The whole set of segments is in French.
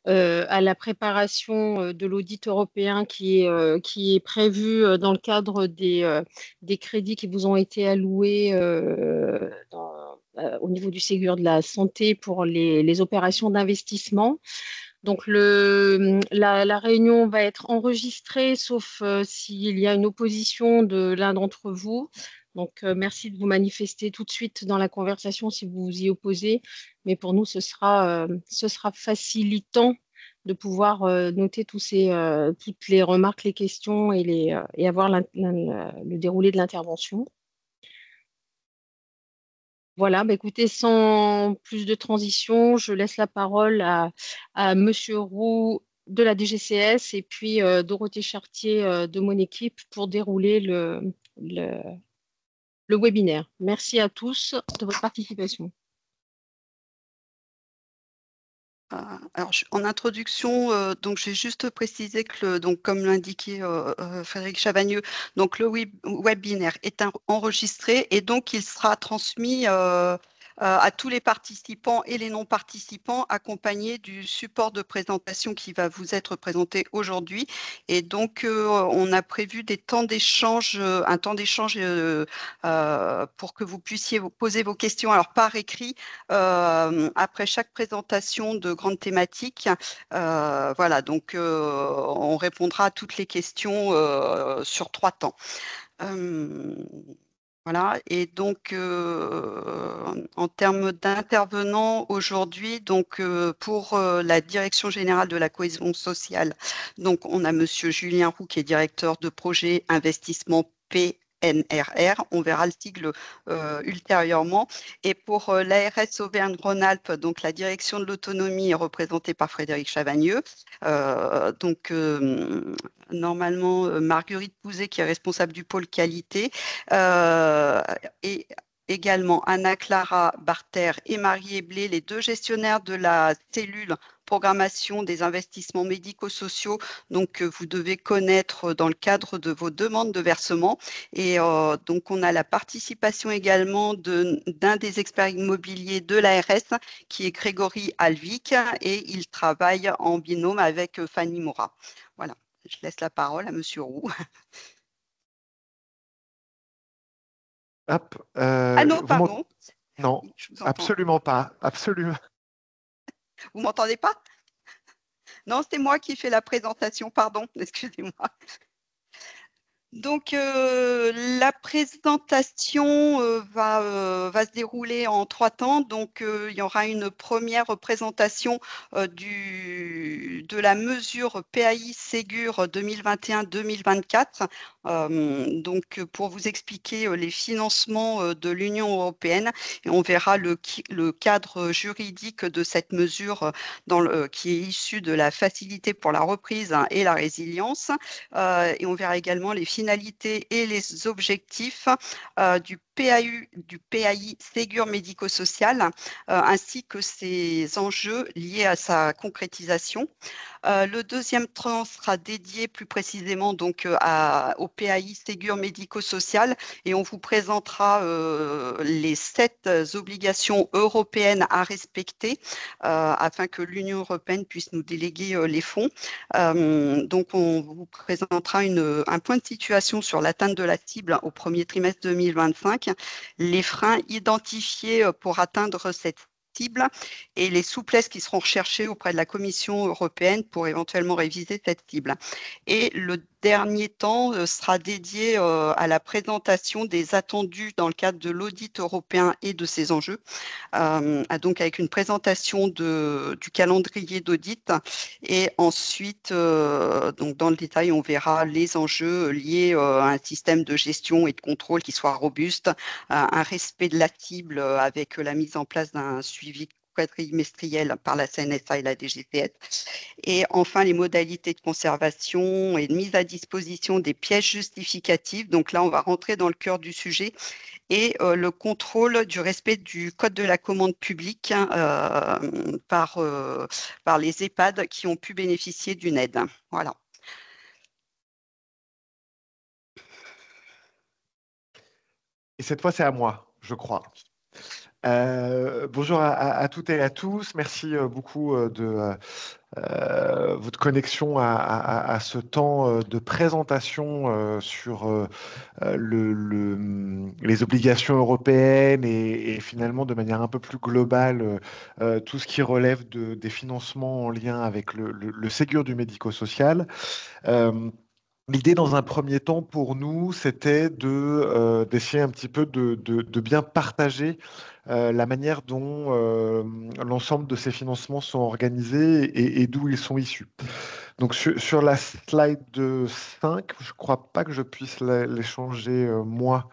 à la préparation de l'audit européen qui est prévu dans le cadre des crédits qui vous ont été alloués au niveau du Ségur de la santé pour les opérations d'investissement. Donc la réunion va être enregistrée, sauf s'il y a une opposition de l'un d'entre vous. Donc merci de vous manifester tout de suite dans la conversation si vous vous y opposez. Mais pour nous, ce sera facilitant de pouvoir noter toutes les remarques, les questions et avoir le déroulé de l'intervention. Voilà, bah écoutez, sans plus de transition, je laisse la parole à Monsieur Roux de la DGCS et puis Dorothée Chartier de mon équipe pour dérouler le, le webinaire. Merci à tous de votre participation. Alors, en introduction, donc j'ai juste précisé que, donc, comme l'indiquait Frédéric Chavagneux, donc le webinaire est enregistré et donc il sera transmis à tous les participants et les non-participants, accompagné du support de présentation qui va vous être présenté aujourd'hui. Et donc, on a prévu des temps d'échange, un temps d'échange pour que vous puissiez vous poser vos questions, alors par écrit, après chaque présentation de grandes thématiques. Voilà, donc on répondra à toutes les questions sur 3 temps. Voilà, et donc en termes d'intervenants aujourd'hui, donc pour la Direction générale de la cohésion sociale, donc on a Monsieur Julien Roux qui est directeur de projet investissement PNRR, on verra le sigle ultérieurement. Et pour l'ARS Auvergne-Rhône-Alpes, donc la direction de l'autonomie est représentée par Frédéric Chavagneux. Donc normalement Marguerite Pouzet qui est responsable du pôle qualité, et également Anna-Clara Barter et Marie Eblé, les deux gestionnaires de la cellule programmation des investissements médico-sociaux, donc vous devez connaître dans le cadre de vos demandes de versement. Et donc on a la participation également d'un des experts immobiliers de l'ARS qui est Grégory Alvic et il travaille en binôme avec Fanny Moura. Voilà, je laisse la parole à Monsieur Roux. Hop, Ah non, pardon. non, Oui, je vous entends. absolument pas. Absolument. Vous m'entendez pas? Non, c'est moi qui fais la présentation, pardon, excusez-moi. Donc, la présentation va se dérouler en 3 temps. Donc, il y aura une première présentation de la mesure PAI Ségur 2021-2024. Donc, pour vous expliquer les financements de l'Union européenne, et on verra le cadre juridique de cette mesure qui est issu de la facilité pour la reprise et la résilience. Et on verra également les finalités et les objectifs du PAI Ségur médico-social, ainsi que ses enjeux liés à sa concrétisation. Le deuxième temps sera dédié plus précisément donc au PAI Ségur médico-social et on vous présentera les 7 obligations européennes à respecter afin que l'Union européenne puisse nous déléguer les fonds. Donc on vous présentera un point de situation sur l'atteinte de la cible au premier trimestre 2025, les freins identifiés pour atteindre cette cible et les souplesses qui seront recherchées auprès de la Commission européenne pour éventuellement réviser cette cible. Et le dernier temps sera dédié à la présentation des attendus dans le cadre de l'audit européen et de ses enjeux, donc avec une présentation du calendrier d'audit et ensuite, donc dans le détail, on verra les enjeux liés à un système de gestion et de contrôle qui soit robuste, un respect de la cible avec la mise en place d'un suivi quadrimestriel par la CNSA et la DGCS. Et enfin, les modalités de conservation et de mise à disposition des pièces justificatives. Donc là, on va rentrer dans le cœur du sujet et le contrôle du respect du code de la commande publique par les EHPAD qui ont pu bénéficier d'une aide. Voilà. Et cette fois, c'est à moi, je crois. Bonjour à toutes et à tous. Merci beaucoup de votre connexion à ce temps de présentation sur les obligations européennes et finalement de manière un peu plus globale tout ce qui relève des financements en lien avec le Ségur du médico-social. Euh, L'idée, dans un premier temps, pour nous, c'était d'essayer un petit peu de bien partager la manière dont l'ensemble de ces financements sont organisés et d'où ils sont issus. Donc, sur la slide de 5, je ne crois pas que je puisse l'échanger moi.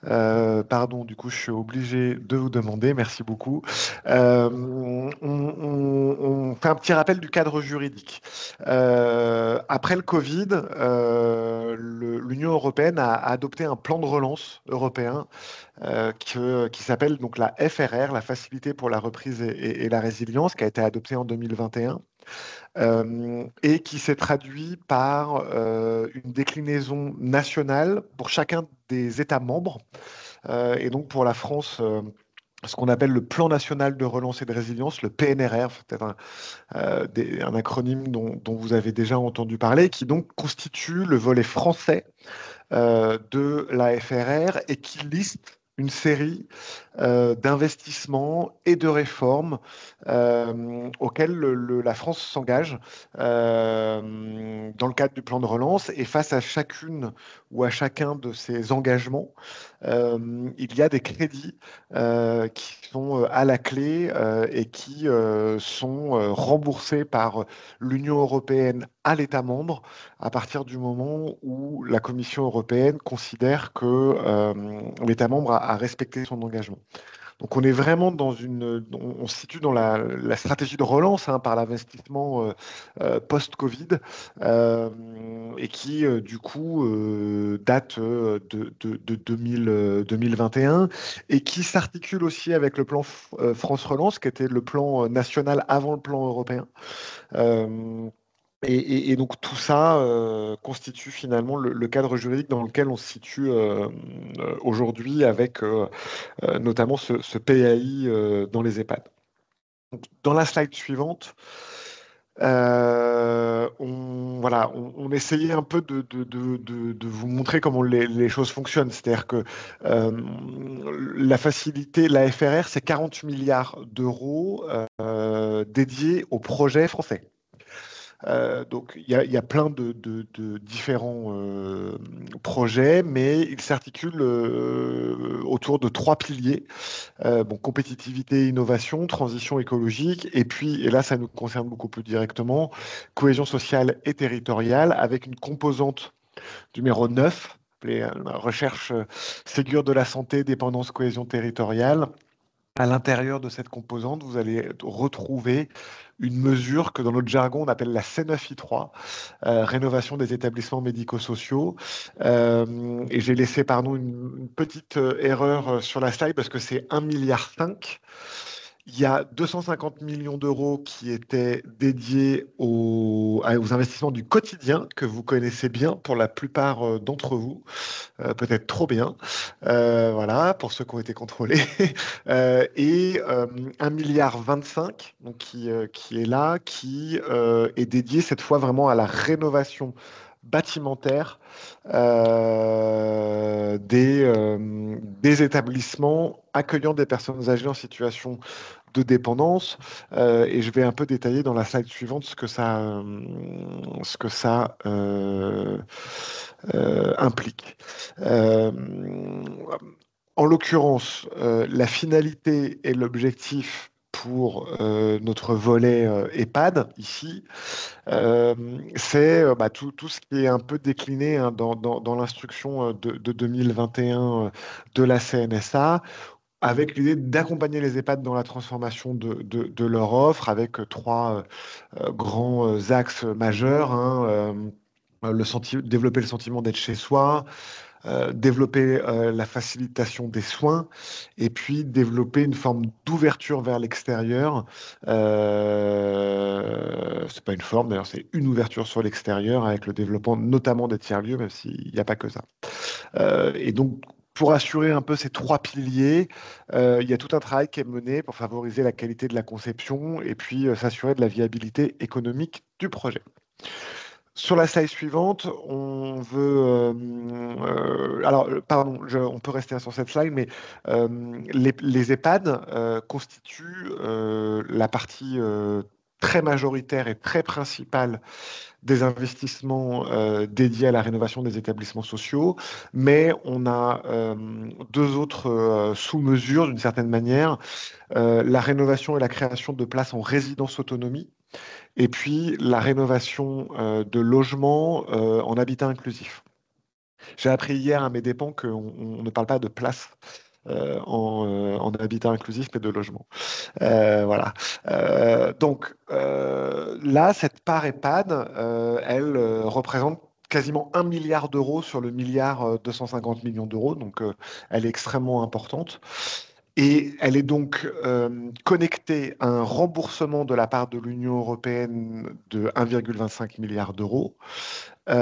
Pardon, du coup, je suis obligé de vous demander. Merci beaucoup. On fait un petit rappel du cadre juridique. Après le Covid, l'Union européenne a adopté un plan de relance européen qui s'appelle donc la FRR, la Facilité pour la reprise et la résilience, qui a été adopté en 2021 et qui s'est traduit par une déclinaison nationale pour chacun des États membres. Et donc pour la France, ce qu'on appelle le Plan national de relance et de résilience, le PNRR, c'est peut-être un acronyme dont vous avez déjà entendu parler, qui donc constitue le volet français de la FRR et qui liste une série d'investissements et de réformes auxquelles la France s'engage dans le cadre du plan de relance. Et face à chacune ou à chacun de ces engagements, il y a des crédits qui sont à la clé et qui sont remboursés par l'Union européenne à l'État membre à partir du moment où la Commission européenne considère que l'État membre a respecté son engagement. Donc on est vraiment on se situe dans la stratégie de relance par l'investissement post-Covid euh, et qui du coup date de 2021 et qui s'articule aussi avec le plan France Relance qui était le plan national avant le plan européen. Euh, et donc tout ça constitue finalement le cadre juridique dans lequel on se situe aujourd'hui avec notamment ce PAI dans les EHPAD. Donc, dans la slide suivante, on essayait un peu de vous montrer comment les choses fonctionnent. C'est-à-dire que la facilité, la FRR, c'est 40 milliards d'euros dédiés aux projets français. Donc, il y a plein de différents projets, mais ils s'articulent autour de trois piliers. Compétitivité, innovation, transition écologique, et puis, et là, ça nous concerne beaucoup plus directement, cohésion sociale et territoriale, avec une composante numéro 9, appelée recherche Ségur de la santé, dépendance, cohésion territoriale. À l'intérieur de cette composante, vous allez retrouver une mesure que dans notre jargon, on appelle la C9I3, rénovation des établissements médico-sociaux. Et j'ai laissé, pardon, une petite erreur sur la slide parce que c'est 1,5 milliard. Il y a 250 millions d'euros qui étaient dédiés aux investissements du quotidien que vous connaissez bien pour la plupart d'entre vous, peut-être trop bien, voilà, pour ceux qui ont été contrôlés, et 1,25 milliard, donc qui est là, qui est dédié cette fois vraiment à la rénovation bâtimentaire des établissements accueillant des personnes âgées en situation de dépendance. Et je vais un peu détailler dans la slide suivante ce que ça implique. Euh, En l'occurrence, la finalité et l'objectif pour notre volet EHPAD ici, euh, c'est tout ce qui est un peu décliné dans l'instruction de 2021 de la CNSA, avec l'idée d'accompagner les EHPAD dans la transformation de leur offre, avec trois grands axes majeurs. Développer le sentiment d'être chez soi, développer la facilitation des soins et puis développer une forme d'ouverture vers l'extérieur. C'est pas une forme, d'ailleurs, c'est une ouverture sur l'extérieur avec le développement notamment des tiers-lieux, même s'il n'y a pas que ça. Et donc, pour assurer un peu ces trois piliers, il y a tout un travail qui est mené pour favoriser la qualité de la conception et puis s'assurer de la viabilité économique du projet. Sur la slide suivante, on veut. Pardon, on peut rester sur cette slide, mais les EHPAD constituent la partie très majoritaire et très principale des investissements dédiés à la rénovation des établissements sociaux, mais on a deux autres sous-mesures d'une certaine manière, la rénovation et la création de places en résidence autonomie, et puis la rénovation de logements en habitat inclusif. J'ai appris hier à mes dépens qu'on ne parle pas de places en habitat inclusif, mais de logement. Voilà. Là, cette part EHPAD, elle représente quasiment 1 milliard d'euros sur le milliard 250 millions d'euros, donc elle est extrêmement importante. Et elle est donc connectée à un remboursement de la part de l'Union européenne de 1,25 milliard d'euros. On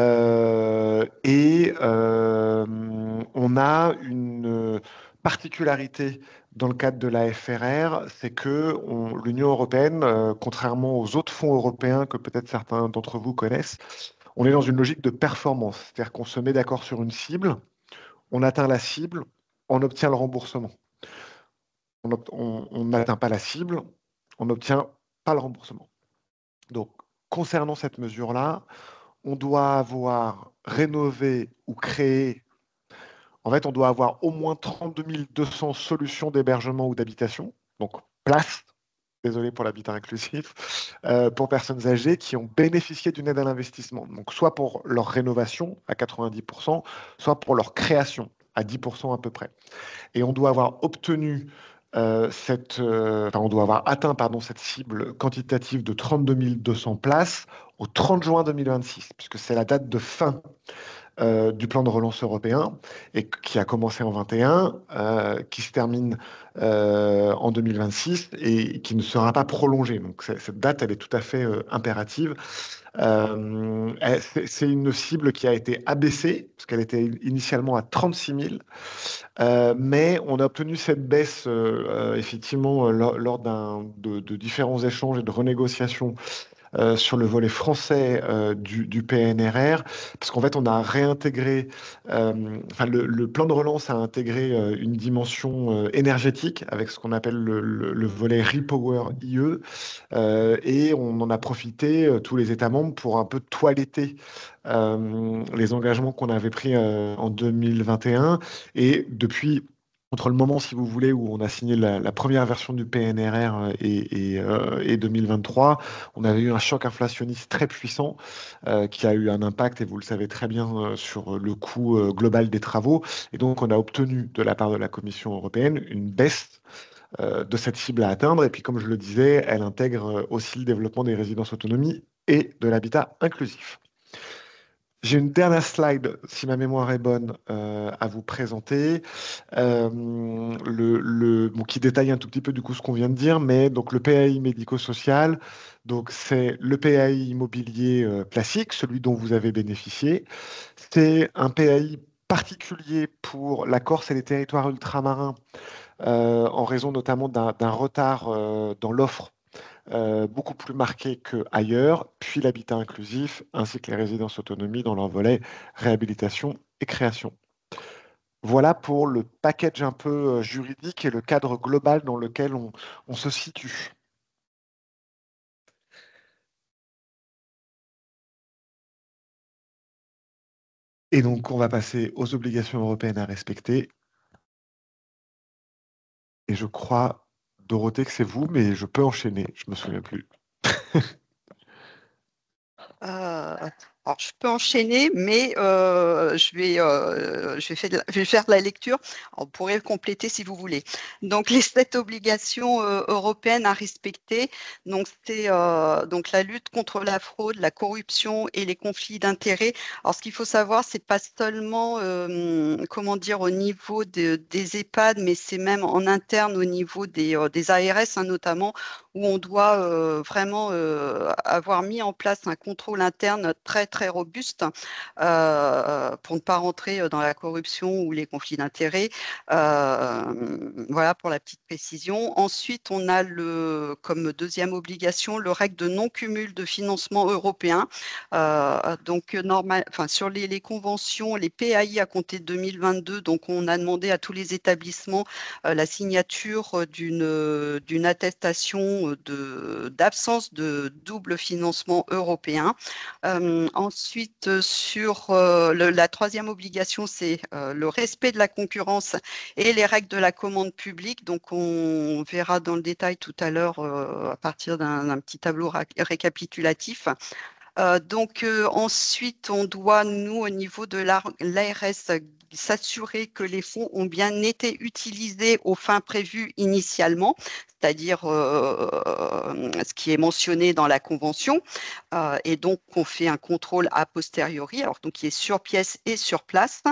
a une particularité dans le cadre de la FRR, c'est que l'Union européenne, contrairement aux autres fonds européens que peut-être certains d'entre vous connaissent, on est dans une logique de performance. C'est-à-dire qu'on se met d'accord sur une cible, on atteint la cible, on obtient le remboursement. On n'atteint pas la cible, on n'obtient pas le remboursement. Donc, concernant cette mesure-là, on doit avoir rénové ou créé, en fait, on doit avoir au moins 32 200 solutions d'hébergement ou d'habitation, donc places, désolé pour l'habitat inclusif, pour personnes âgées qui ont bénéficié d'une aide à l'investissement. Donc, soit pour leur rénovation à 90%, soit pour leur création à 10% à peu près. Et on doit avoir obtenu on doit avoir atteint cette cible quantitative de 32 200 places au 30 juin 2026, puisque c'est la date de fin du plan de relance européen et qui a commencé en 21, qui se termine en 2026 et qui ne sera pas prolongée. Donc cette date, elle est tout à fait impérative. C'est une cible qui a été abaissée, parce qu'elle était initialement à 36 000, mais on a obtenu cette baisse effectivement lors de différents échanges et de renégociations sur le volet français du PNRR, parce qu'en fait, on a réintégré, le plan de relance a intégré une dimension énergétique avec ce qu'on appelle le volet Repower IE, et on en a profité, tous les États membres, pour un peu toiletter les engagements qu'on avait pris en 2021, et depuis entre le moment, si vous voulez, où on a signé la première version du PNRR et 2023, on avait eu un choc inflationniste très puissant qui a eu un impact, et vous le savez très bien, sur le coût global des travaux. Et donc, on a obtenu de la part de la Commission européenne une baisse de cette cible à atteindre. Et puis, comme je le disais, elle intègre aussi le développement des résidences autonomie et de l'habitat inclusif. J'ai une dernière slide, si ma mémoire est bonne, à vous présenter, qui détaille un tout petit peu du coup ce qu'on vient de dire, mais donc le PAI médico-social, donc c'est le PAI immobilier classique, celui dont vous avez bénéficié. C'est un PAI particulier pour la Corse et les territoires ultramarins, en raison notamment d'un retard dans l'offre beaucoup plus marqué qu'ailleurs, puis l'habitat inclusif, ainsi que les résidences autonomie dans leur volet réhabilitation et création. Voilà pour le package un peu juridique et le cadre global dans lequel on se situe. Et donc, on va passer aux obligations européennes à respecter. Et je crois, Dorothée, que c'est vous, mais je peux enchaîner, je ne me souviens plus. Alors, je peux enchaîner, mais je vais faire de la lecture. On pourrait le compléter si vous voulez. Donc, les 7 obligations européennes à respecter, donc c'est donc la lutte contre la fraude, la corruption et les conflits d'intérêts. Alors, ce qu'il faut savoir, c'est pas seulement comment dire au niveau des EHPAD, mais c'est même en interne au niveau des ARS, hein, notamment, où on doit vraiment avoir mis en place un contrôle interne très très robuste pour ne pas rentrer dans la corruption ou les conflits d'intérêts. Voilà pour la petite précision. Ensuite, on a comme deuxième obligation le règle de non-cumul de financement européen. Donc, sur les conventions, les PAI à compter de 2022, donc on a demandé à tous les établissements la signature d'une attestation d'absence de double financement européen. Ensuite, sur la troisième obligation, c'est le respect de la concurrence et les règles de la commande publique. Donc, on verra dans le détail tout à l'heure à partir d'un petit tableau récapitulatif. Ensuite, on doit, nous, au niveau de l'ARS, s'assurer que les fonds ont bien été utilisés aux fins prévues initialement, c'est-à-dire ce qui est mentionné dans la convention. Et donc, on fait un contrôle a posteriori, alors donc qui est sur pièce et sur place.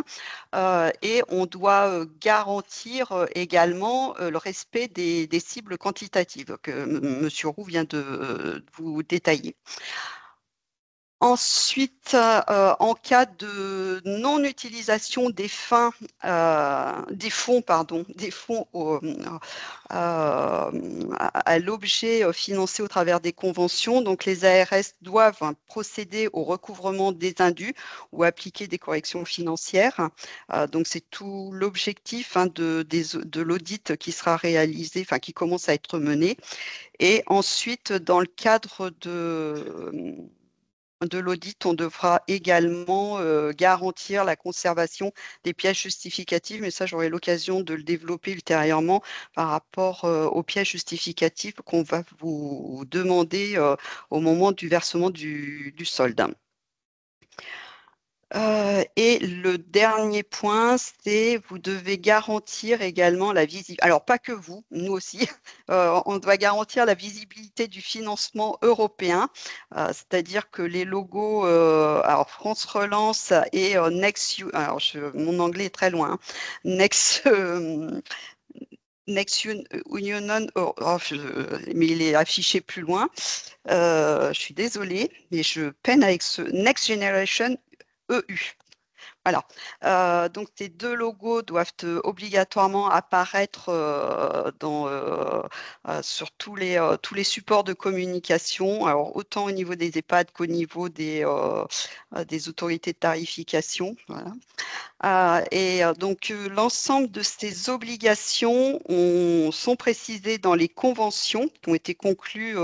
Et on doit garantir également le respect des cibles quantitatives que M. Roux vient de vous détailler. Ensuite, en cas de non-utilisation des fonds à l'objet financé au travers des conventions, donc les ARS doivent procéder au recouvrement des indus ou appliquer des corrections financières. Donc c'est tout l'objectif de l'audit qui sera réalisé, enfin qui commence à être mené. Et ensuite, dans le cadre de l'audit, on devra également garantir la conservation des pièces justificatives, mais ça, j'aurai l'occasion de le développer ultérieurement par rapport aux pièces justificatives qu'on va vous demander au moment du versement du solde. Et le dernier point, c'est vous devez garantir également la visibilité. Alors, pas que vous, nous aussi, on doit garantir la visibilité du financement européen, c'est-à-dire que les logos, alors France Relance et Next, alors mon anglais est très loin, hein, Next Union, mais il est affiché plus loin. Je suis désolée, mais je peine avec ce Next Generation EU. Voilà. Donc, ces deux logos doivent obligatoirement apparaître sur tous les supports de communication, alors autant au niveau des EHPAD qu'au niveau des autorités de tarification. Voilà. Donc, l'ensemble de ces obligations sont précisées dans les conventions qui ont été conclues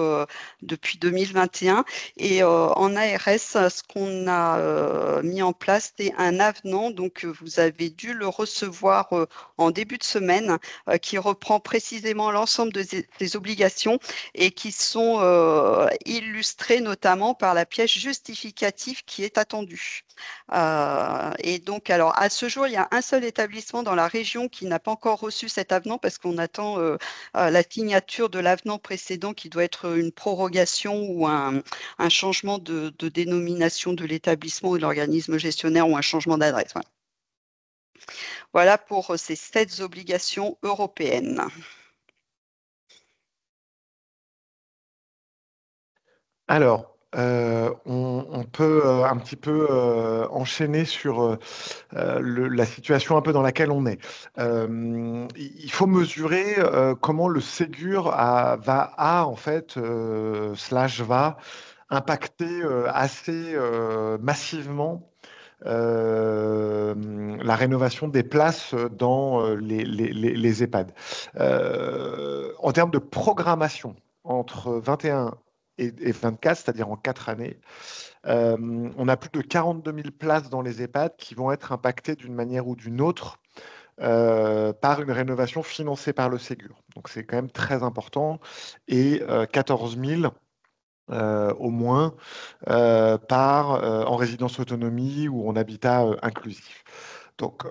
depuis 2021. Et en ARS, ce qu'on a mis en place, c'est un avenant. Donc, vous avez dû le recevoir en début de semaine, qui reprend précisément l'ensemble de ces obligations et qui sont illustrées notamment par la pièce justificative qui est attendue. Et donc, alors, à ce jour, il y a un seul établissement dans la région qui n'a pas encore reçu cet avenant parce qu'on attend la signature de l'avenant précédent qui doit être une prorogation ou un changement de dénomination de l'établissement ou de l'organisme gestionnaire ou un changement d'adresse. Voilà. Voilà pour ces 7 obligations européennes. Alors, on peut un petit peu enchaîner sur la situation un peu dans laquelle on est. Il faut mesurer comment le Ségur va en fait, va impacter assez massivement la rénovation des places dans les EHPAD. En termes de programmation, entre 21 et 24, c'est-à-dire en 4 années, on a plus de 42 000 places dans les EHPAD qui vont être impactées d'une manière ou d'une autre par une rénovation financée par le Ségur. Donc c'est quand même très important. Et 14 000 au moins en résidence autonomie ou en habitat inclusif. Donc,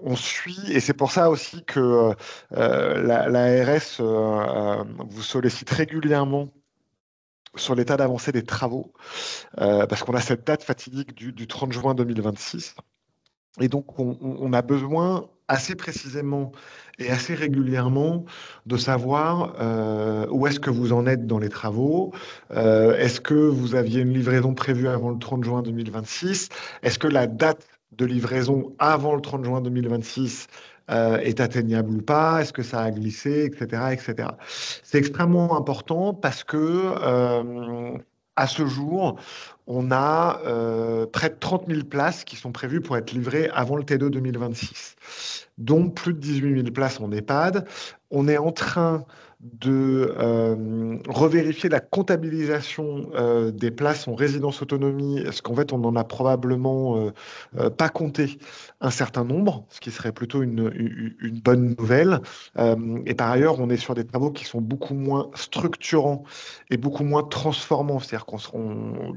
on suit, et c'est pour ça aussi que l'ARS vous sollicite régulièrement sur l'état d'avancée des travaux, parce qu'on a cette date fatidique du 30 juin 2026. Et donc, on a besoin assez précisément et assez régulièrement de savoir où est-ce que vous en êtes dans les travaux. Est-ce que vous aviez une livraison prévue avant le 30 juin 2026? Est-ce que la date de livraison avant le 30 juin 2026 est atteignable ou pas? Est-ce que ça a glissé, etc., etc. C'est extrêmement important parce que à ce jour, on a près de 30 000 places qui sont prévues pour être livrées avant le T2 2026. Donc plus de 18 000 places en EHPAD. On est en train de revérifier la comptabilisation des places en résidence autonomie, parce qu'en fait, on n'en a probablement pas compté un certain nombre, ce qui serait plutôt une bonne nouvelle. Et par ailleurs, on est sur des travaux qui sont beaucoup moins structurants et beaucoup moins transformants, c'est-à-dire qu'on sera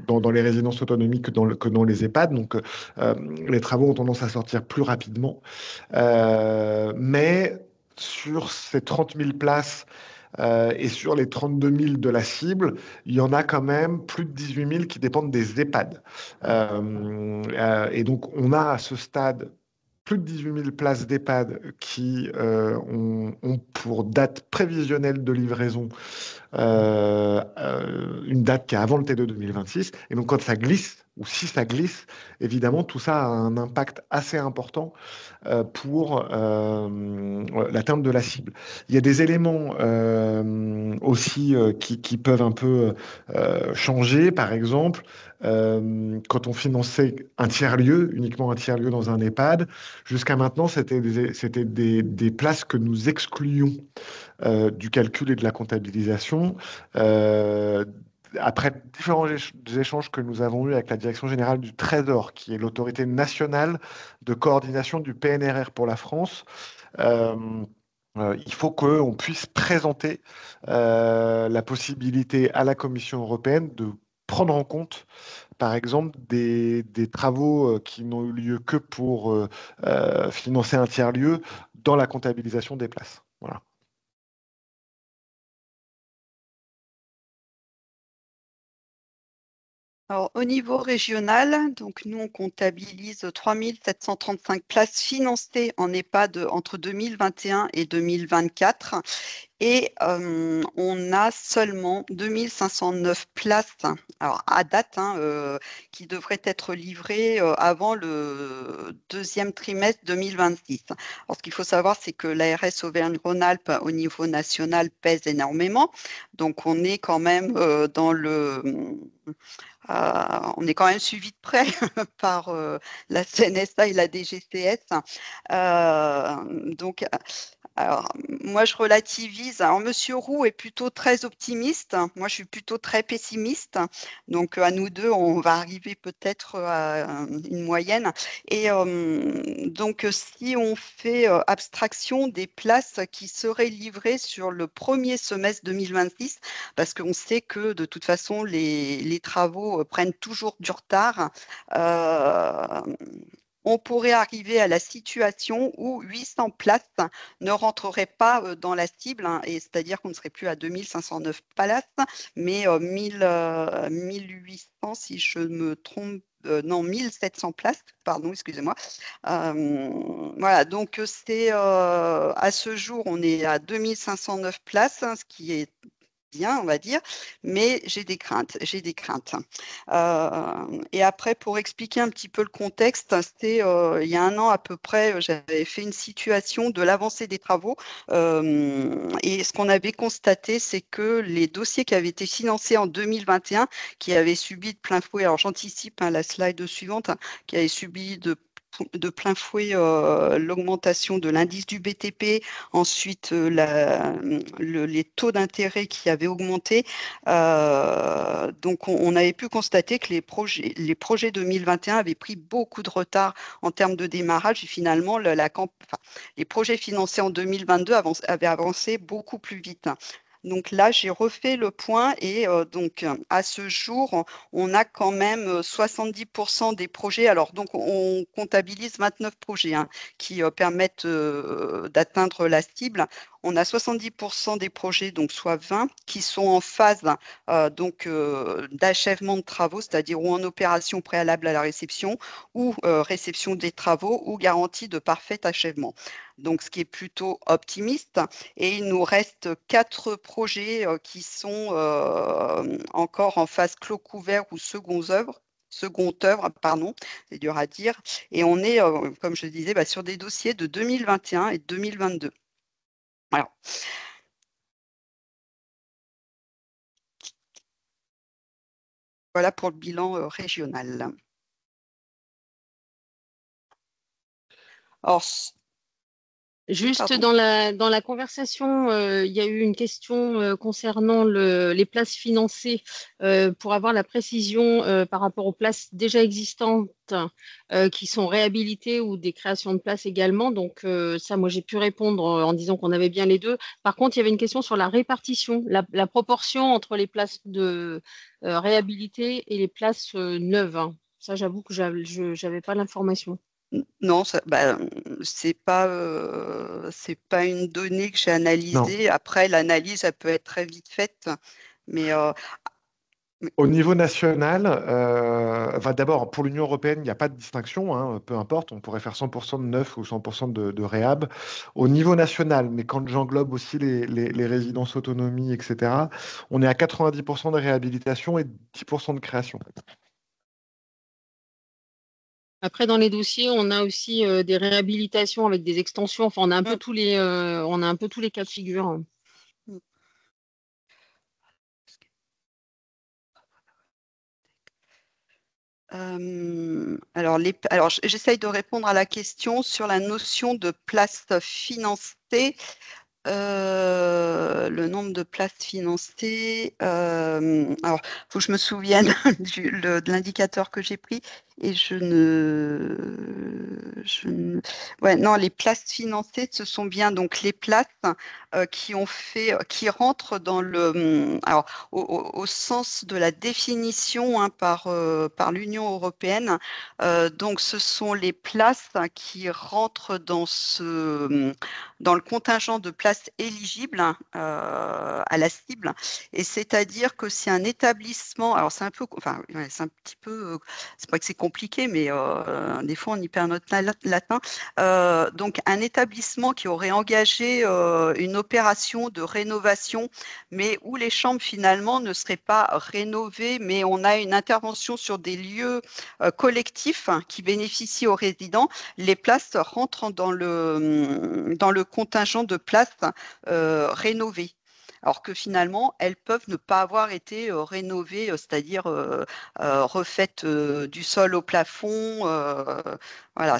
dans les résidences autonomiques que dans les EHPAD, donc les travaux ont tendance à sortir plus rapidement. Mais sur ces 30 000 places et sur les 32 000 de la cible, il y en a quand même plus de 18 000 qui dépendent des EHPAD. Et donc, on a à ce stade plus de 18 000 places d'EHPAD qui ont pour date prévisionnelle de livraison une date qui est avant le T2 2026. Et donc, quand ça glisse, ou si ça glisse, évidemment, tout ça a un impact assez important pour l'atteinte de la cible. Il y a des éléments aussi qui peuvent un peu changer. Par exemple, quand on finançait un tiers-lieu, uniquement un tiers-lieu dans un EHPAD, jusqu'à maintenant, c'était des places que nous excluions du calcul et de la comptabilisation. Après différents échanges que nous avons eus avec la Direction générale du Trésor, qui est l'autorité nationale de coordination du PNRR pour la France, euh, il faut qu'on puisse présenter la possibilité à la Commission européenne de prendre en compte, par exemple, des travaux qui n'ont eu lieu que pour financer un tiers-lieu dans la comptabilisation des places. Voilà. Alors, au niveau régional, donc nous, on comptabilise 3 735 places financées en EHPAD entre 2021 et 2024. Et on a seulement 2509 places, alors à date, qui devraient être livrées avant le deuxième trimestre 2026. Alors, ce qu'il faut savoir, c'est que l'ARS Auvergne-Rhône-Alpes, au niveau national, pèse énormément. Donc, on est quand même on est quand même suivi de près par la CNSA et la DGCS. Donc, alors, moi, je relativise. Alors, Monsieur Roux est plutôt très optimiste. Moi, je suis plutôt très pessimiste. Donc, à nous deux, on va arriver peut-être à une moyenne. Et donc, si on fait abstraction des places qui seraient livrées sur le premier semestre 2026, parce qu'on sait que de toute façon, les travaux prennent toujours du retard. On pourrait arriver à la situation où 800 places ne rentreraient pas dans la cible, et c'est-à-dire qu'on ne serait plus à 2509 places, mais 1800, si je me trompe. Non, 1700 places, pardon, excusez-moi. Voilà, donc c'est à ce jour, on est à 2509 places, ce qui est bien, on va dire, mais j'ai des craintes, j'ai des craintes. Et après, pour expliquer un petit peu le contexte, c'était il y a un an à peu près, j'avais fait une situation de l'avancée des travaux, et ce qu'on avait constaté, c'est que les dossiers qui avaient été financés en 2021, qui avaient subi de plein fouet, alors j'anticipe la slide suivante, qui avaient subi de plein fouet l'augmentation de l'indice du BTP, ensuite les taux d'intérêt qui avaient augmenté. Donc, on avait pu constater que les projets 2021 avaient pris beaucoup de retard en termes de démarrage et finalement, les projets financés en 2022 avaient avancé beaucoup plus vite. Donc là, j'ai refait le point et donc à ce jour, on a quand même 70% des projets. Alors donc on comptabilise 29 projets qui permettent d'atteindre la cible. on a 70% des projets, donc soit 20, qui sont en phase d'achèvement de travaux, c'est-à-dire ou en opération préalable à la réception, ou réception des travaux, ou garantie de parfait achèvement. Donc, ce qui est plutôt optimiste. Et il nous reste 4 projets qui sont encore en phase clos couvert ou second œuvre, pardon, c'est dur à dire. Et on est, comme je disais, sur des dossiers de 2021 et 2022. Voilà. Voilà pour le bilan régional. Alors, Juste pardon. dans la conversation, il y a eu une question concernant les places financées pour avoir la précision par rapport aux places déjà existantes qui sont réhabilitées ou des créations de places également. Donc ça, moi, j'ai pu répondre en disant qu'on avait bien les deux. Par contre, il y avait une question sur la répartition, la proportion entre les places de réhabilitées et les places neuves, hein. Ça, j'avoue que je n'avais pas l'information. Non, c'est pas une donnée que j'ai Non. analysée. Après, l'analyse, elle peut être très vite faite, mais Au niveau national, d'abord, pour l'Union européenne, il n'y a pas de distinction, hein, peu importe, on pourrait faire 100% de neuf ou 100% de réhab. Au niveau national, mais quand j'englobe aussi les résidences autonomie, etc., on est à 90% de réhabilitation et 10% de création. Après, dans les dossiers, on a aussi des réhabilitations avec des extensions. Enfin, on a un peu on a un peu tous les cas de figure, hein. alors, j'essaye de répondre à la question sur la notion de place financée. Le nombre de places financées. Alors, il faut que je me souvienne de l'indicateur que j'ai pris et Ouais, non, les places financées, ce sont bien donc les places qui rentrent dans alors, au sens de la définition hein, par l'Union européenne. Donc, ce sont les places qui rentrent dans le contingent de places éligibles à la cible. Et c'est-à-dire que si un établissement, alors c'est un peu, enfin, ouais, c'est un petit peu, c'est pas que c'est compliqué, mais des fois on y perd notre latin. Donc un établissement qui aurait engagé une opération de rénovation, mais où les chambres finalement ne seraient pas rénovées, mais on a une intervention sur des lieux collectifs hein, qui bénéficient aux résidents, les places rentrent dans le contingent de places rénovées. Alors que finalement, elles peuvent ne pas avoir été rénovées, c'est-à-dire refaites du sol au plafond. Voilà,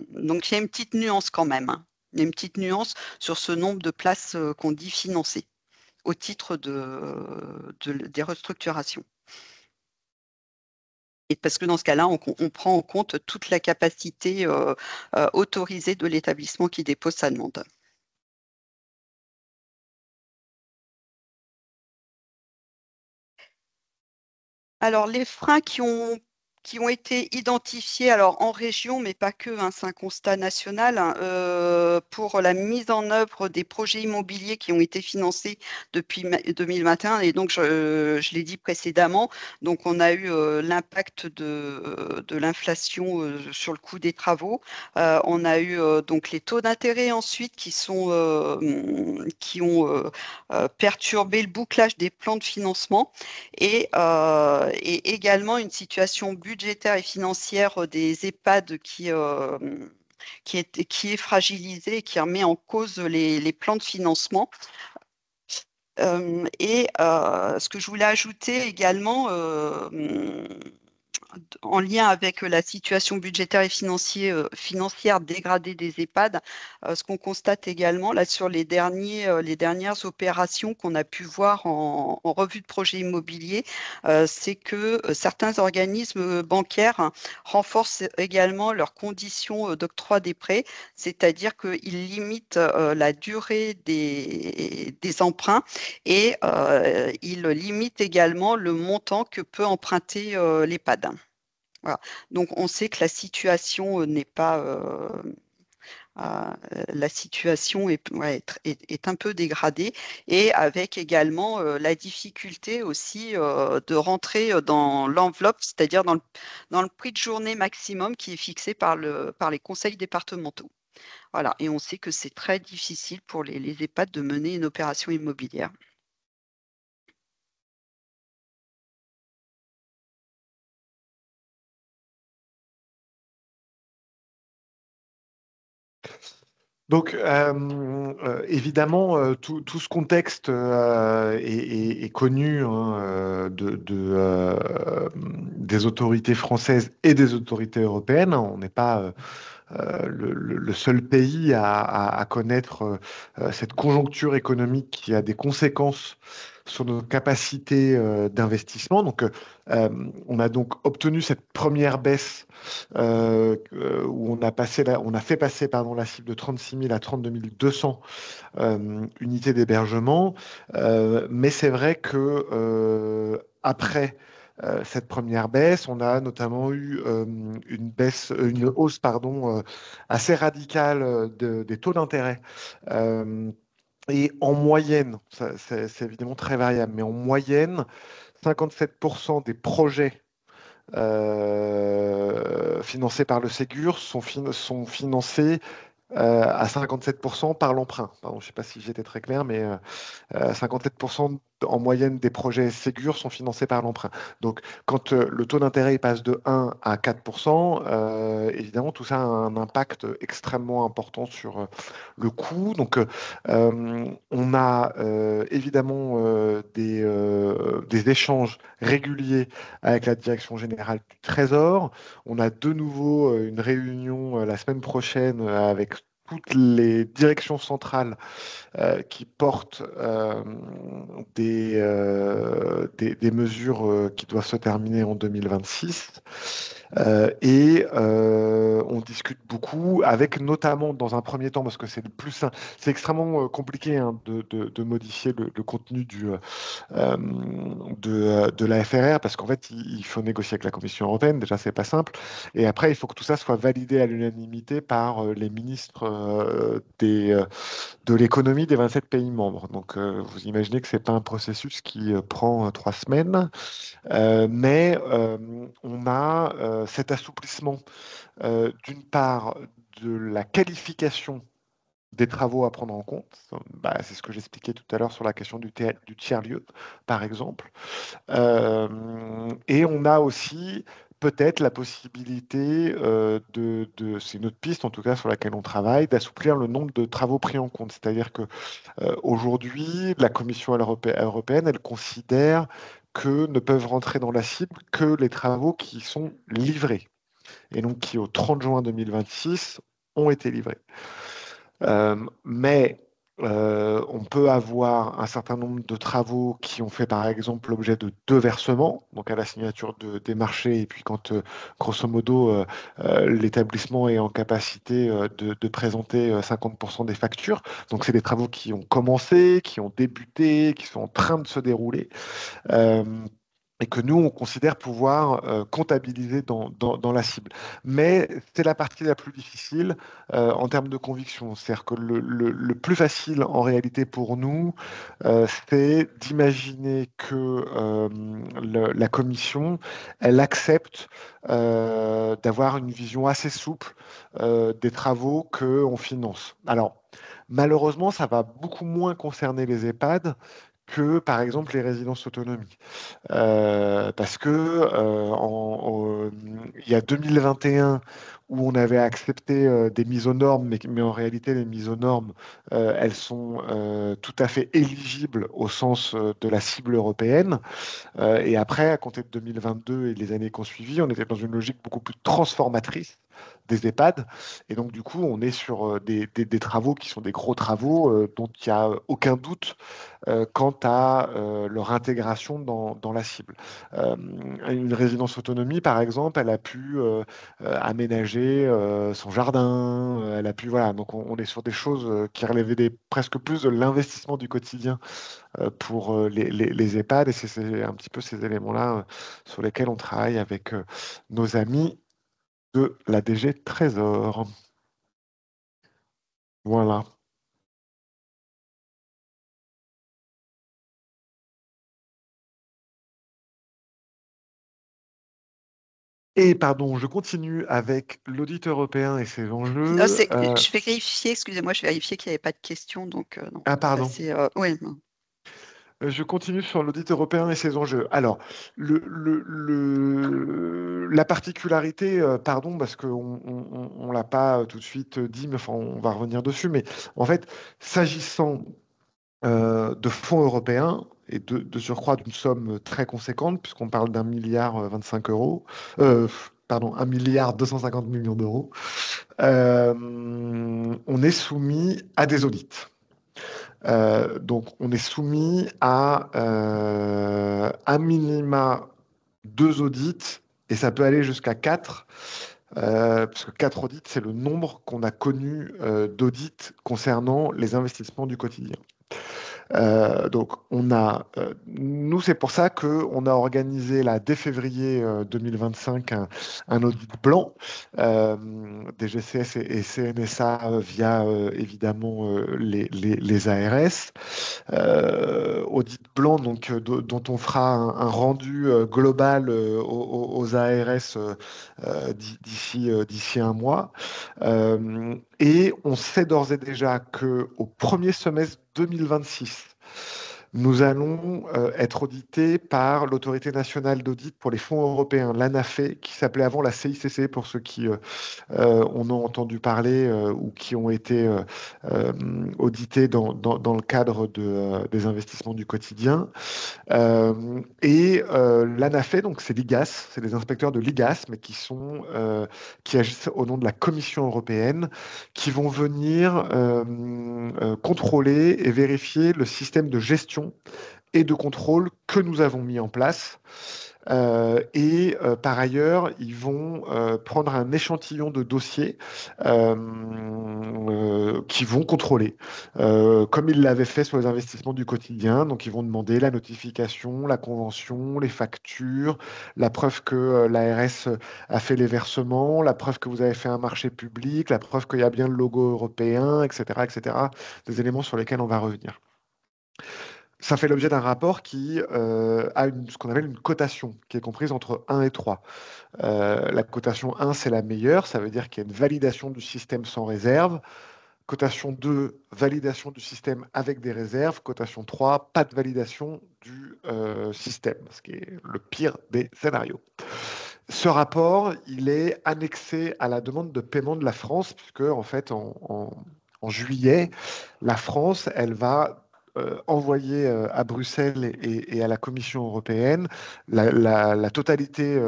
donc il y a une petite nuance quand même, hein. Il y a une petite nuance sur ce nombre de places qu'on dit financées au titre des restructurations. Et parce que dans ce cas-là, on prend en compte toute la capacité autorisée de l'établissement qui dépose sa demande. Alors, les freins qui ont été identifiés alors, en région, mais pas que, hein, c'est un constat national, hein, pour la mise en œuvre des projets immobiliers qui ont été financés depuis 2021. Et donc, je l'ai dit précédemment, donc on a eu l'impact de l'inflation sur le coût des travaux. On a eu donc les taux d'intérêt ensuite qui ont perturbé le bouclage des plans de financement et également une situation budgétaire et financière des EHPAD qui est fragilisée et qui remet en cause les plans de financement. Ce que je voulais ajouter également, en lien avec la situation budgétaire et financière dégradée des EHPAD, ce qu'on constate également là sur les dernières opérations qu'on a pu voir en revue de projet immobilier, c'est que certains organismes bancaires hein, renforcent également leurs conditions d'octroi des prêts, c'est-à-dire qu'ils limitent la durée des emprunts et ils limitent également le montant que peut emprunter l'EHPAD. Voilà. Donc, on sait que la situation n'est pas la situation est un peu dégradée, et avec également la difficulté aussi de rentrer dans l'enveloppe, c'est-à-dire dans le prix de journée maximum qui est fixé par les conseils départementaux. Voilà, et on sait que c'est très difficile pour les EHPAD de mener une opération immobilière. Donc, évidemment, tout ce contexte est connu, hein, des autorités françaises et des autorités européennes. On n'est pas le seul pays à connaître cette conjoncture économique qui a des conséquences sur nos capacités d'investissement. Donc, on a donc obtenu cette première baisse où on a fait passer pardon, la cible de 36 000 à 32 200 unités d'hébergement. Mais c'est vrai que après cette première baisse, on a notamment eu une hausse pardon, assez radicale des taux d'intérêt. Et en moyenne, c'est évidemment très variable, mais en moyenne, 57% des projets financés par le Ségur sont financés à 57% par l'emprunt. Pardon, je ne sais pas si j'étais très clair, mais 57% en moyenne des projets Ségur sont financés par l'emprunt. Donc, quand le taux d'intérêt passe de 1 à 4%, évidemment, tout ça a un impact extrêmement important sur le coût. Donc, on a évidemment des échanges réguliers avec la Direction générale du Trésor. On a de nouveau une réunion la semaine prochaine avec toutes les directions centrales qui portent des mesures qui doivent se terminer en 2026. Et on discute beaucoup avec notamment dans un premier temps, parce que c'est le plus c'est extrêmement compliqué hein, de modifier le contenu de la FRR, parce qu'en fait, il faut négocier avec la Commission européenne, déjà, c'est pas simple. Et après, il faut que tout ça soit validé à l'unanimité par les ministres de l'économie des 27 pays membres. Donc, vous imaginez que c'est pas un processus qui prend 3 semaines, mais on a cet assouplissement, d'une part, de la qualification des travaux à prendre en compte. Bah, c'est ce que j'expliquais tout à l'heure sur la question du tiers-lieu, par exemple. Et on a aussi peut-être la possibilité c'est une autre piste en tout cas sur laquelle on travaille, d'assouplir le nombre de travaux pris en compte. C'est-à-dire que aujourd'hui, la Commission européenne, elle considère que ne peuvent rentrer dans la cible que les travaux qui sont livrés et donc qui au 30 juin 2026 ont été livrés. Mais on peut avoir un certain nombre de travaux qui ont fait par exemple l'objet de 2 versements, donc à la signature des marchés et puis quand grosso modo l'établissement est en capacité de présenter 50% des factures. Donc c'est des travaux qui ont commencé, qui ont débuté, qui sont en train de se dérouler. Euh, et que nous, on considère pouvoir comptabiliser dans la cible. Mais c'est la partie la plus difficile en termes de conviction. C'est-à-dire que le plus facile en réalité pour nous, c'est d'imaginer que la commission, elle accepte d'avoir une vision assez souple des travaux qu'on finance. Alors, malheureusement, ça va beaucoup moins concerner les EHPAD que, par exemple, les résidences autonomie. Parce que il y a 2021 où on avait accepté des mises aux normes, mais en réalité, les mises aux normes, elles sont tout à fait éligibles au sens de la cible européenne. Et après, à compter de 2022 et les années qui ont suivi, on était dans une logique beaucoup plus transformatrice des EHPAD. Et donc, du coup, on est sur des travaux qui sont des gros travaux dont il n'y a aucun doute quant à leur intégration dans la cible. Une résidence autonomie, par exemple, elle a pu aménager son jardin, elle a pu, voilà, donc on est sur des choses qui relevaient presque plus de l'investissement du quotidien pour les EHPAD, et c'est un petit peu ces éléments-là sur lesquels on travaille avec nos amis de la DG Trésor. Voilà. Et pardon, je continue avec l'audit européen et ses Non, enjeux. je vais vérifier, excusez-moi, je vérifiais qu'il n'y avait pas de questions, donc non. Ah, Ça, pardon. c'est, ouais, non. Je continue sur l'audit européen et ses enjeux. Alors, la particularité, pardon, parce qu'on ne l'a pas tout de suite dit, mais enfin, on va revenir dessus, mais en fait, s'agissant de fonds européens, et de surcroît d'une somme très conséquente, puisqu'on parle d'un milliard 25 euros, pardon, 1,250 milliard d'euros, on est soumis à des audits. Donc, on est soumis à un minima 2 audits, et ça peut aller jusqu'à 4, parce que 4 audits, c'est le nombre qu'on a connu d'audits concernant les investissements du quotidien. Donc, nous, c'est pour ça qu'on a organisé là, dès février 2025 un audit blanc des GCS et CNSA via évidemment les ARS. Audit blanc donc, dont on fera un rendu global aux ARS d'ici un mois. Et on sait d'ores et déjà qu'au premier semestre 2026, nous allons être audités par l'Autorité nationale d'audit pour les fonds européens, l'ANAFE, qui s'appelait avant la CICC, pour ceux qui en ont entendu parler ou qui ont été euh, audités dans le cadre des investissements du quotidien. L'ANAFE, donc c'est l'IGAS, c'est les inspecteurs de l'IGAS, mais qui agissent au nom de la Commission européenne, qui vont venir contrôler et vérifier le système de gestion et de contrôle que nous avons mis en place. Par ailleurs, ils vont prendre un échantillon de dossiers qui vont contrôler, comme ils l'avaient fait sur les investissements du quotidien. Donc, ils vont demander la notification, la convention, les factures, la preuve que l'ARS a fait les versements, la preuve que vous avez fait un marché public, la preuve qu'il y a bien le logo européen, etc., etc. Des éléments sur lesquels on va revenir. Ça fait l'objet d'un rapport qui a ce qu'on appelle une cotation, qui est comprise entre 1 et 3. La cotation 1, c'est la meilleure, ça veut dire qu'il y a une validation du système sans réserve. Cotation 2, validation du système avec des réserves. Cotation 3, pas de validation du système, ce qui est le pire des scénarios. Ce rapport, il est annexé à la demande de paiement de la France, puisque en fait, en juillet, la France, elle va envoyer à Bruxelles et à la Commission européenne la totalité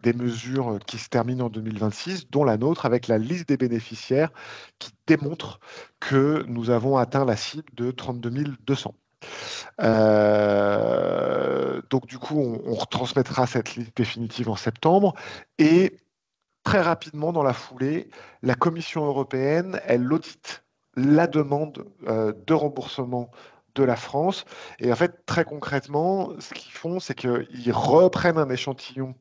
des mesures qui se terminent en 2026, dont la nôtre, avec la liste des bénéficiaires qui démontre que nous avons atteint la cible de 32 200. Donc du coup, on retransmettra cette liste définitive en septembre et très rapidement dans la foulée, la Commission européenne, elle audite la demande de remboursement de la France. Et en fait, très concrètement, ce qu'ils font, c'est qu'ils reprennent un échantillon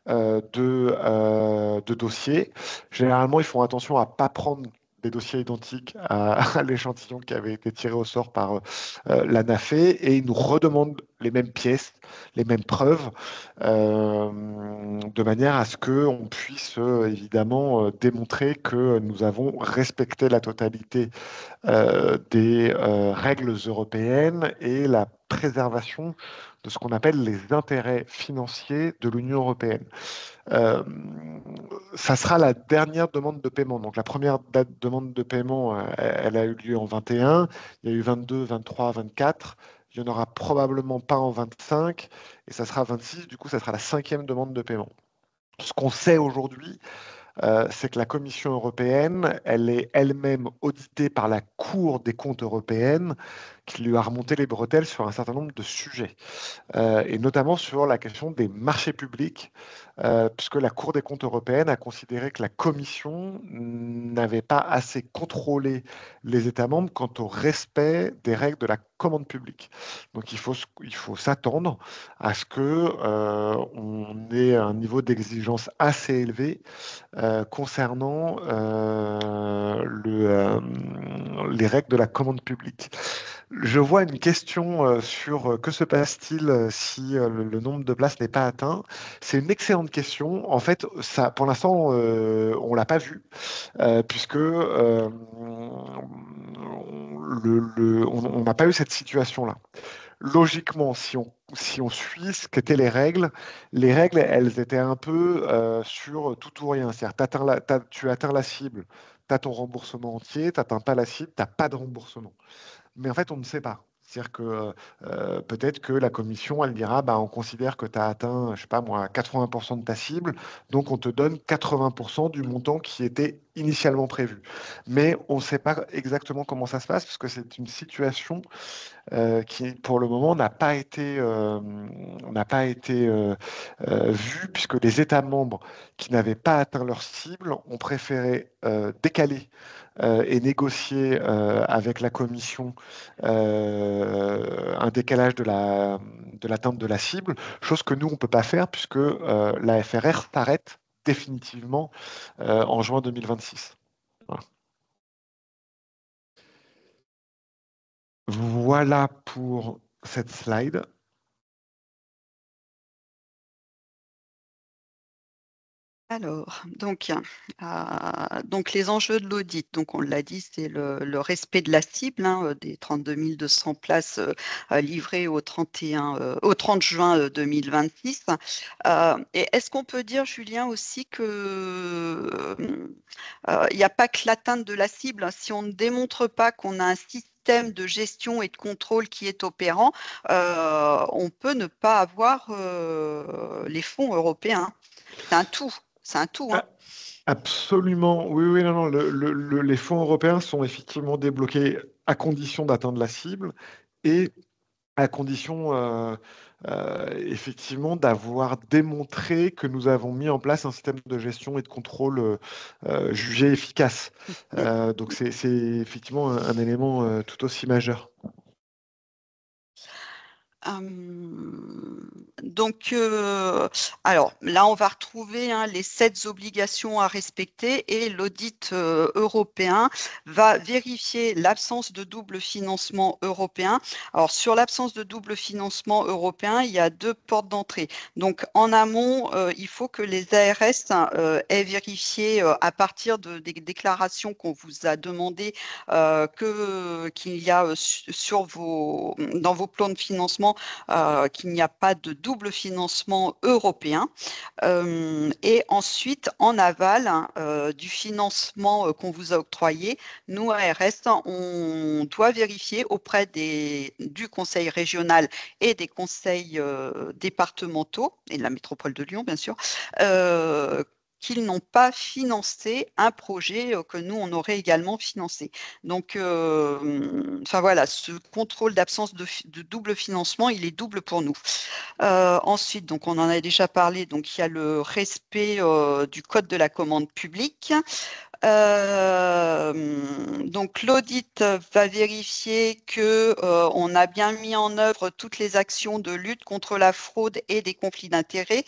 de dossiers. Généralement, ils font attention à ne pas prendre des dossiers identiques à l'échantillon qui avait été tiré au sort par l'ANAFE et ils nous redemandent les mêmes pièces, les mêmes preuves, de manière à ce qu'on puisse évidemment démontrer que nous avons respecté la totalité des règles européennes et la préservation de ce qu'on appelle les intérêts financiers de l'Union européenne. Euh, Ça sera la dernière demande de paiement. Donc la première demande de paiement, elle a eu lieu en 21. Il y a eu 22, 23, 24. Il n'y en aura probablement pas en 25 et ça sera 26. Du coup, ça sera la 5e demande de paiement. Ce qu'on sait aujourd'hui, c'est que la Commission européenne, elle est elle-même auditée par la Cour des comptes européenne, qui lui a remonté les bretelles sur un certain nombre de sujets, et notamment sur la question des marchés publics, puisque la Cour des comptes européenne a considéré que la Commission n'avait pas assez contrôlé les États membres quant au respect des règles de la commande publique. Donc il faut s'attendre à ce que on ait un niveau d'exigence assez élevé concernant les règles de la commande publique. Je vois une question sur que se passe-t-il si le nombre de places n'est pas atteint. C'est une excellente question. En fait, ça, pour l'instant, on ne l'a pas vu, puisque on n'a pas eu cette situation-là. Logiquement, si on suit ce qu'étaient les règles, elles étaient un peu sur tout ou rien. C'est-à-dire, tu atteins la cible, tu as ton remboursement entier, tu n'atteins pas la cible, tu n'as pas de remboursement. Mais en fait, on ne sait pas. C'est-à-dire que peut-être que la commission, elle dira, bah, on considère que tu as atteint, je sais pas moi, 80% de ta cible, donc on te donne 80% du montant qui était initialement prévu. Mais on ne sait pas exactement comment ça se passe, parce que c'est une situation qui, pour le moment, n'a pas été vue, puisque les États membres qui n'avaient pas atteint leur cible ont préféré décaler et négocier avec la Commission un décalage de l'atteinte de la cible, chose que nous, on ne peut pas faire, puisque la FRR s'arrête définitivement en juin 2026. Voilà. Voilà pour cette slide. Alors, donc les enjeux de l'audit, donc on l'a dit, c'est le respect de la cible, hein, des 32 200 places livrées au 30 juin 2026. Et est-ce qu'on peut dire, Julien, aussi que il n'y a pas que l'atteinte de la cible, hein. Si on ne démontre pas qu'on a un système de gestion et de contrôle qui est opérant, on peut ne pas avoir les fonds européens. C'est un tout. C'est un tout, hein. Ah, absolument. Oui, oui, non, non. Les fonds européens sont effectivement débloqués à condition d'atteindre la cible et à condition effectivement d'avoir démontré que nous avons mis en place un système de gestion et de contrôle jugé efficace. Donc c'est effectivement un élément tout aussi majeur. Donc, alors là, on va retrouver, hein, les 7 obligations à respecter et l'audit européen va vérifier l'absence de double financement européen. Alors, sur l'absence de double financement européen, il y a 2 portes d'entrée. Donc, en amont, il faut que les ARS aient vérifié à partir des déclarations qu'on vous a demandées qu'il y a dans vos plans de financement qu'il n'y a pas de double financement européen. Et ensuite, en aval, hein, du financement qu'on vous a octroyé, nous, ARS, on doit vérifier auprès du Conseil régional et des conseils départementaux, et de la métropole de Lyon, bien sûr, qu'ils n'ont pas financé un projet que nous, on aurait également financé. Donc, enfin voilà, ce contrôle d'absence de double financement, il est double pour nous. Ensuite, donc on en a déjà parlé, donc il y a le respect du code de la commande publique. Donc l'audit va vérifier que on a bien mis en œuvre toutes les actions de lutte contre la fraude et des conflits d'intérêts.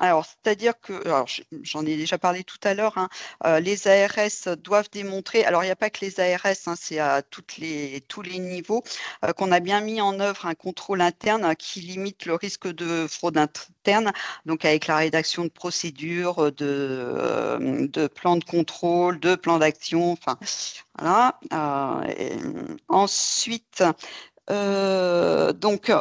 Alors, c'est-à-dire que, alors j'en ai déjà parlé tout à l'heure, hein, les ARS doivent démontrer, alors il n'y a pas que les ARS, hein, c'est à tous les niveaux, qu'on a bien mis en œuvre un contrôle interne qui limite le risque de fraude interne, donc avec la rédaction de procédures, de plans de contrôle, de plans d'action, enfin voilà. Ensuite, donc,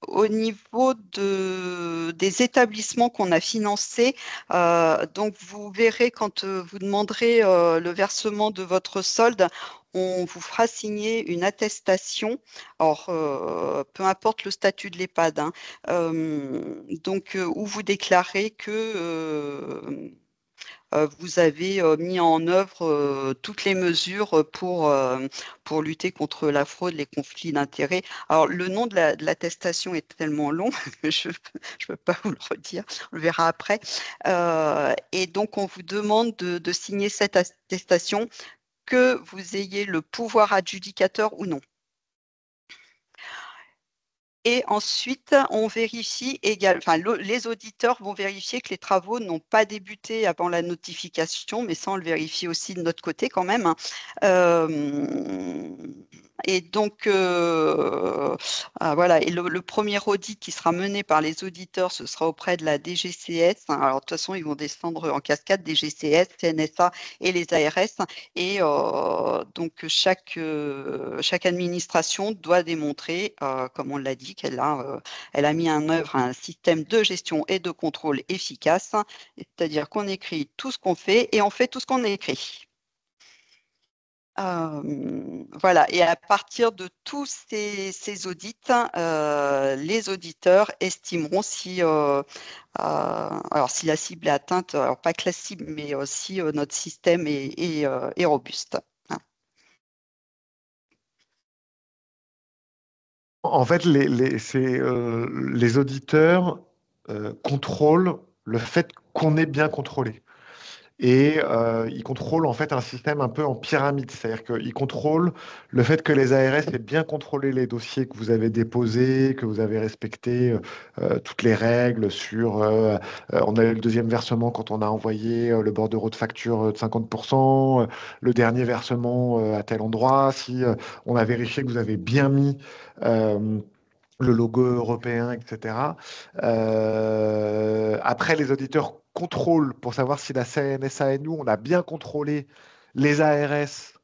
au niveau des établissements qu'on a financés, donc vous verrez quand vous demanderez le versement de votre solde, on vous fera signer une attestation. Alors, peu importe le statut de l'EHPAD, hein, donc où vous déclarez que vous avez mis en œuvre toutes les mesures pour lutter contre la fraude, les conflits d'intérêts. Alors, le nom de l'attestation est tellement long, je ne peux pas vous le redire, on le verra après. Et donc, on vous demande de signer cette attestation, que vous ayez le pouvoir adjudicateur ou non. Et ensuite, on vérifie également, enfin, les auditeurs vont vérifier que les travaux n'ont pas débuté avant la notification, mais ça, on le vérifie aussi de notre côté quand même, hein. Et donc, voilà, et le premier audit qui sera mené par les auditeurs, ce sera auprès de la DGCS, hein. Alors, de toute façon, ils vont descendre en cascade, DGCS, CNSA et les ARS. Et donc, chaque administration doit démontrer, comme on l'a dit, qu'elle a mis en œuvre un système de gestion et de contrôle efficace, c'est-à-dire qu'on écrit tout ce qu'on fait et on fait tout ce qu'on écrit. Voilà, et à partir de tous ces audits, les auditeurs estimeront si, alors si la cible est atteinte, alors pas que la cible, mais si notre système est robuste, hein. En fait, les auditeurs contrôlent le fait qu'on est bien contrôlé. Et ils contrôlent en fait un système un peu en pyramide, c'est-à-dire qu'ils contrôlent le fait que les ARS aient bien contrôlé les dossiers que vous avez déposés, que vous avez respecté toutes les règles sur... on a eu le deuxième versement quand on a envoyé le bordereau de facture de 50%, le dernier versement à tel endroit, si on a vérifié que vous avez bien mis... le logo européen, etc. Après, les auditeurs contrôlent pour savoir si la CNSA et nous, on a bien contrôlé les ARS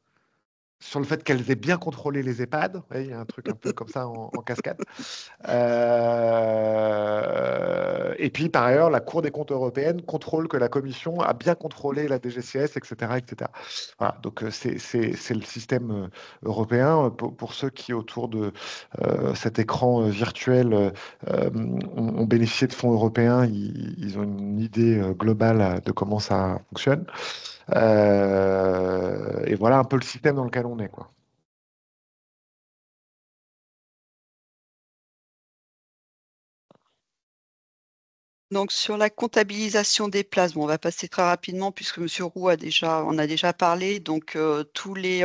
sur le fait qu'elles aient bien contrôlé les EHPAD. Vous voyez, il y a un truc un peu comme ça en cascade. Et puis, par ailleurs, la Cour des comptes européenne contrôle que la Commission a bien contrôlé la DGCS, etc., etc. Voilà, donc c'est le système européen. Pour ceux qui, autour de cet écran virtuel, ont bénéficié de fonds européens, ils ont une idée globale de comment ça fonctionne. Et voilà un peu le système dans lequel on est, quoi. Donc, sur la comptabilisation des places, bon, on va passer très rapidement puisque M. Roux en a déjà parlé. Donc, tous les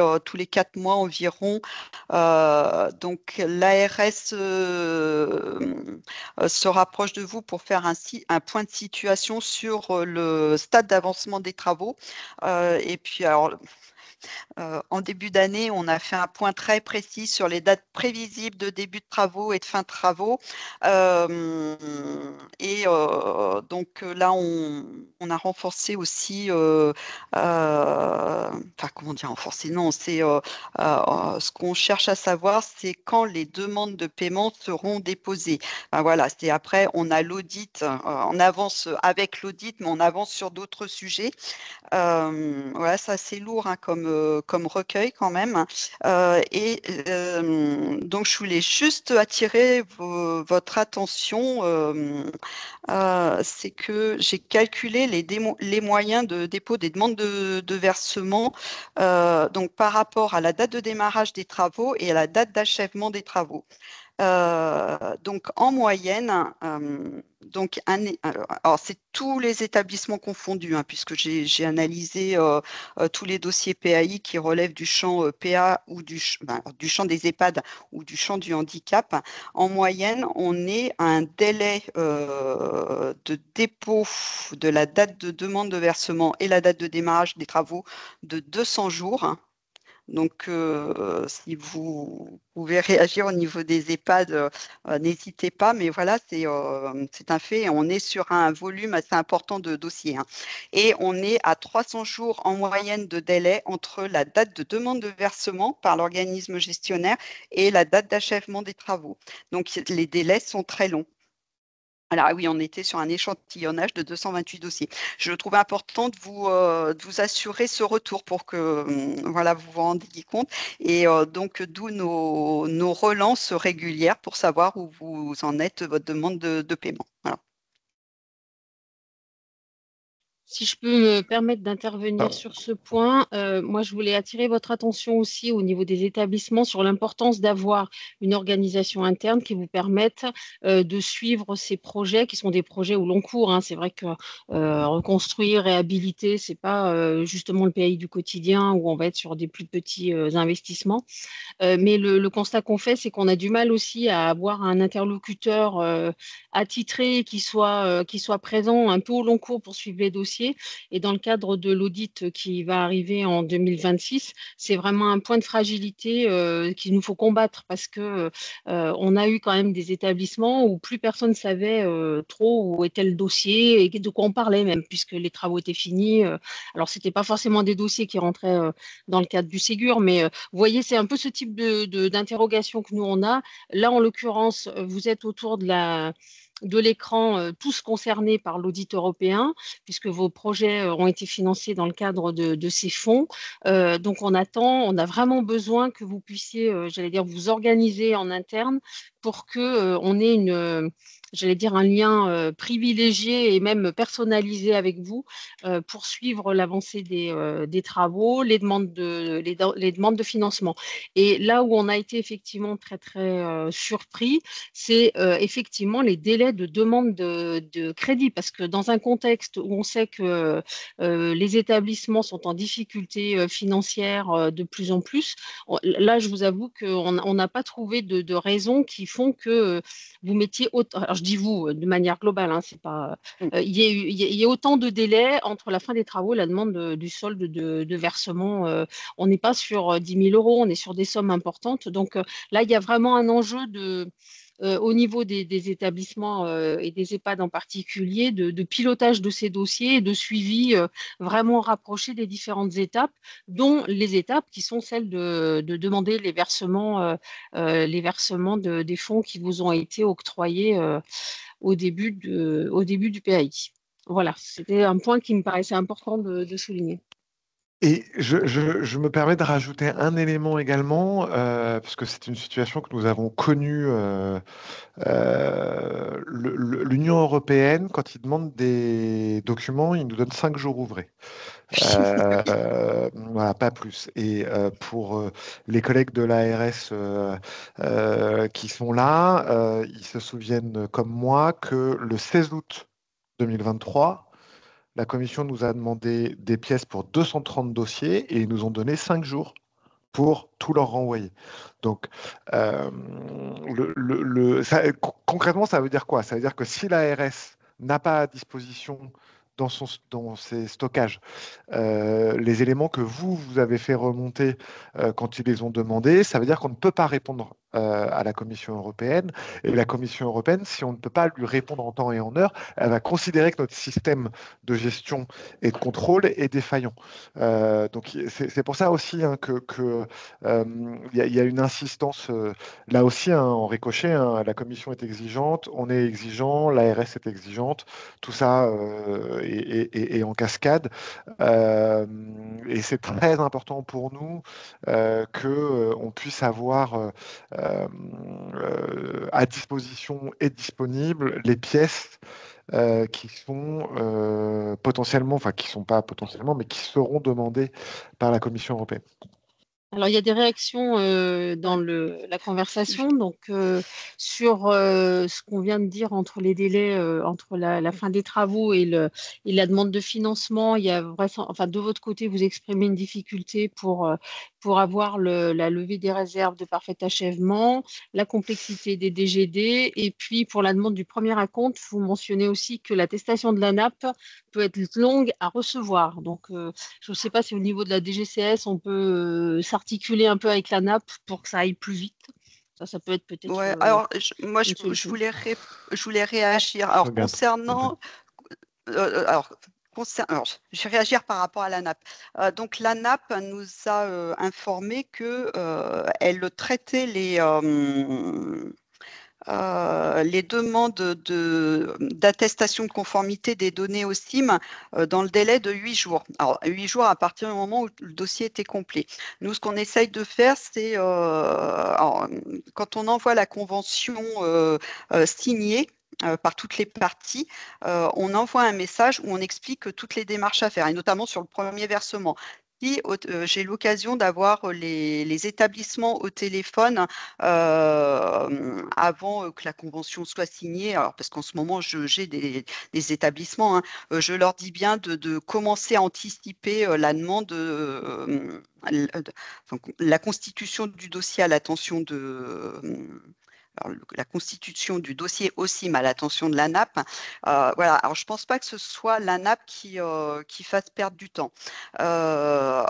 4 mois environ, donc l'ARS se rapproche de vous pour faire un point de situation sur le stade d'avancement des travaux. Et puis, alors, en début d'année, on a fait un point très précis sur les dates prévisibles de début de travaux et de fin de travaux. Et donc là, on a renforcé aussi, enfin comment dire renforcé, non, c'est ce qu'on cherche à savoir, c'est quand les demandes de paiement seront déposées. Ben voilà, c'est après, on a l'audit, on avance avec l'audit, mais on avance sur d'autres sujets. Voilà, c'est assez lourd, hein, comme recueil quand même. Et donc, je voulais juste attirer votre attention. C'est que j'ai calculé les moyens de dépôt des demandes de versement, donc par rapport à la date de démarrage des travaux et à la date d'achèvement des travaux. Donc en moyenne, alors c'est tous les établissements confondus, hein, puisque j'ai analysé tous les dossiers PAI qui relèvent du champ PA ou du champ des EHPAD ou du champ du handicap. En moyenne, on est à un délai de dépôt de la date de demande de versement et la date de démarrage des travaux de 200 jours. Donc, si vous pouvez réagir au niveau des EHPAD, n'hésitez pas. Mais voilà, c'est un fait. On est sur un volume assez important de dossiers, hein. Et on est à 300 jours en moyenne de délai entre la date de demande de versement par l'organisme gestionnaire et la date d'achèvement des travaux. Donc, les délais sont très longs. Alors oui, on était sur un échantillonnage de 228 dossiers. Je trouve important de vous assurer ce retour pour que voilà, vous vous rendiez compte. Et donc, d'où nos relances régulières pour savoir où vous en êtes, votre demande de paiement. Voilà. Si je peux me permettre d'intervenir sur ce point, moi je voulais attirer votre attention aussi au niveau des établissements sur l'importance d'avoir une organisation interne qui vous permette de suivre ces projets qui sont des projets au long cours, hein. C'est vrai que reconstruire, réhabiliter, c'est pas justement le pays du quotidien où on va être sur des plus petits investissements. Mais le constat qu'on fait, c'est qu'on a du mal aussi à avoir un interlocuteur attitré qui soit présent un peu au long cours pour suivre les dossiers. Et dans le cadre de l'audit qui va arriver en 2026, c'est vraiment un point de fragilité qu'il nous faut combattre parce que on a eu quand même des établissements où plus personne ne savait trop où était le dossier et de quoi on parlait même, puisque les travaux étaient finis. Alors, ce n'était pas forcément des dossiers qui rentraient dans le cadre du Ségur, mais vous voyez, c'est un peu ce type d'interrogation que nous, on a. Là, en l'occurrence, vous êtes autour de l'écran, tous concernés par l'audit européen, puisque vos projets ont été financés dans le cadre de ces fonds. Donc, on a vraiment besoin que vous puissiez, j'allais dire, vous organiser en interne pour qu'on ait j'allais dire, un lien privilégié et même personnalisé avec vous pour suivre l'avancée des travaux, les demandes de financement. Et là où on a été effectivement très, très surpris, c'est effectivement les délais de demande de crédit, parce que dans un contexte où on sait que les établissements sont en difficulté financière de plus en plus, là, je vous avoue qu'on n'a pas trouvé de raisons qui font que vous mettiez autant, alors je dis vous de manière globale, hein, c'est pas, il y a autant de délais entre la fin des travaux et la demande du solde de versement. On n'est pas sur 10 000 euros, on est sur des sommes importantes. Donc là, il y a vraiment un enjeu au niveau des établissements et des EHPAD en particulier, de pilotage de ces dossiers et de suivi vraiment rapproché des différentes étapes, dont les étapes qui sont celles de demander les versements des fonds qui vous ont été octroyés au début du PAI. Voilà, c'était un point qui me paraissait important de souligner. Et je me permets de rajouter un élément également, parce que c'est une situation que nous avons connue. L'Union européenne, quand il demande des documents, il nous donne 5 jours ouvrés. Voilà, pas plus. Et pour les collègues de l'ARS qui sont là, ils se souviennent comme moi que le 16 août 2023, la Commission nous a demandé des pièces pour 230 dossiers et ils nous ont donné 5 jours pour tout leur renvoyer. Donc, concrètement, ça veut dire quoi? Ça veut dire que si l'ARS n'a pas à disposition dans ses stockages les éléments que vous avez fait remonter quand ils les ont demandés, ça veut dire qu'on ne peut pas répondre à la Commission européenne. Et la Commission européenne, si on ne peut pas lui répondre en temps et en heure, elle va considérer que notre système de gestion et de contrôle est défaillant. Donc c'est pour ça aussi hein, y a une insistance là aussi hein, en ricochet. Hein, la Commission est exigeante, on est exigeant, l'ARS est exigeante, tout ça est en cascade. Et c'est très important pour nous qu'on puisse avoir à disposition et disponibles les pièces qui sont potentiellement, enfin qui ne sont pas potentiellement, mais qui seront demandées par la Commission européenne. Alors, il y a des réactions dans la conversation. Donc, sur ce qu'on vient de dire entre les délais, entre la fin des travaux et la demande de financement, il y a enfin, de votre côté, vous exprimez une difficulté pour avoir la levée des réserves de parfait achèvement, la complexité des DGD. Et puis, pour la demande du premier acompte, vous mentionnez aussi que l'attestation de l'ANAP peut être longue à recevoir. Donc, je ne sais pas si au niveau de la DGCS, on peut s'articuler un peu avec la NAP pour que ça aille plus vite. Ça peut être peut-être Ouais, alors, une solution. je voulais réagir. Alors, concernant... alors, je vais réagir par rapport à l'ANAP. Donc, l'ANAP nous a informé qu'elle traitait les demandes d'attestation de conformité des données au SIM dans le délai de 8 jours. Alors, 8 jours à partir du moment où le dossier était complet. Nous, ce qu'on essaye de faire, c'est quand on envoie la convention signée, par toutes les parties, on envoie un message où on explique toutes les démarches à faire, et notamment sur le premier versement. Si j'ai l'occasion d'avoir les établissements au téléphone avant que la convention soit signée, alors parce qu'en ce moment j'ai des établissements, hein, je leur dis bien de commencer à anticiper la demande, la constitution du dossier à l'attention alors, la constitution du dossier OSIM à l'attention de l'ANAP. Voilà. Alors, je ne pense pas que ce soit l'ANAP qui fasse perdre du temps.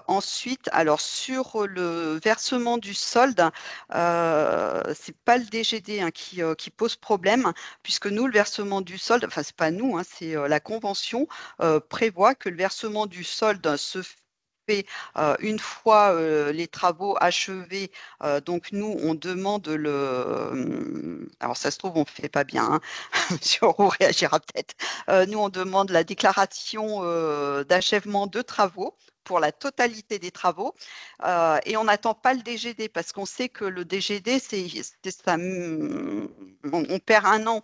Ensuite, alors sur le versement du solde, ce n'est pas le DGD, hein, qui pose problème, puisque nous, le versement du solde, enfin, ce n'est pas nous, hein, c'est la convention prévoit que le versement du solde se fait une fois les travaux achevés. Donc nous, on demande alors ça se trouve, on ne fait pas bien, hein. Monsieur Roux réagira peut-être. Nous, on demande la déclaration d'achèvement de travaux pour la totalité des travaux, et on n'attend pas le DGD parce qu'on sait que le DGD, on perd un an,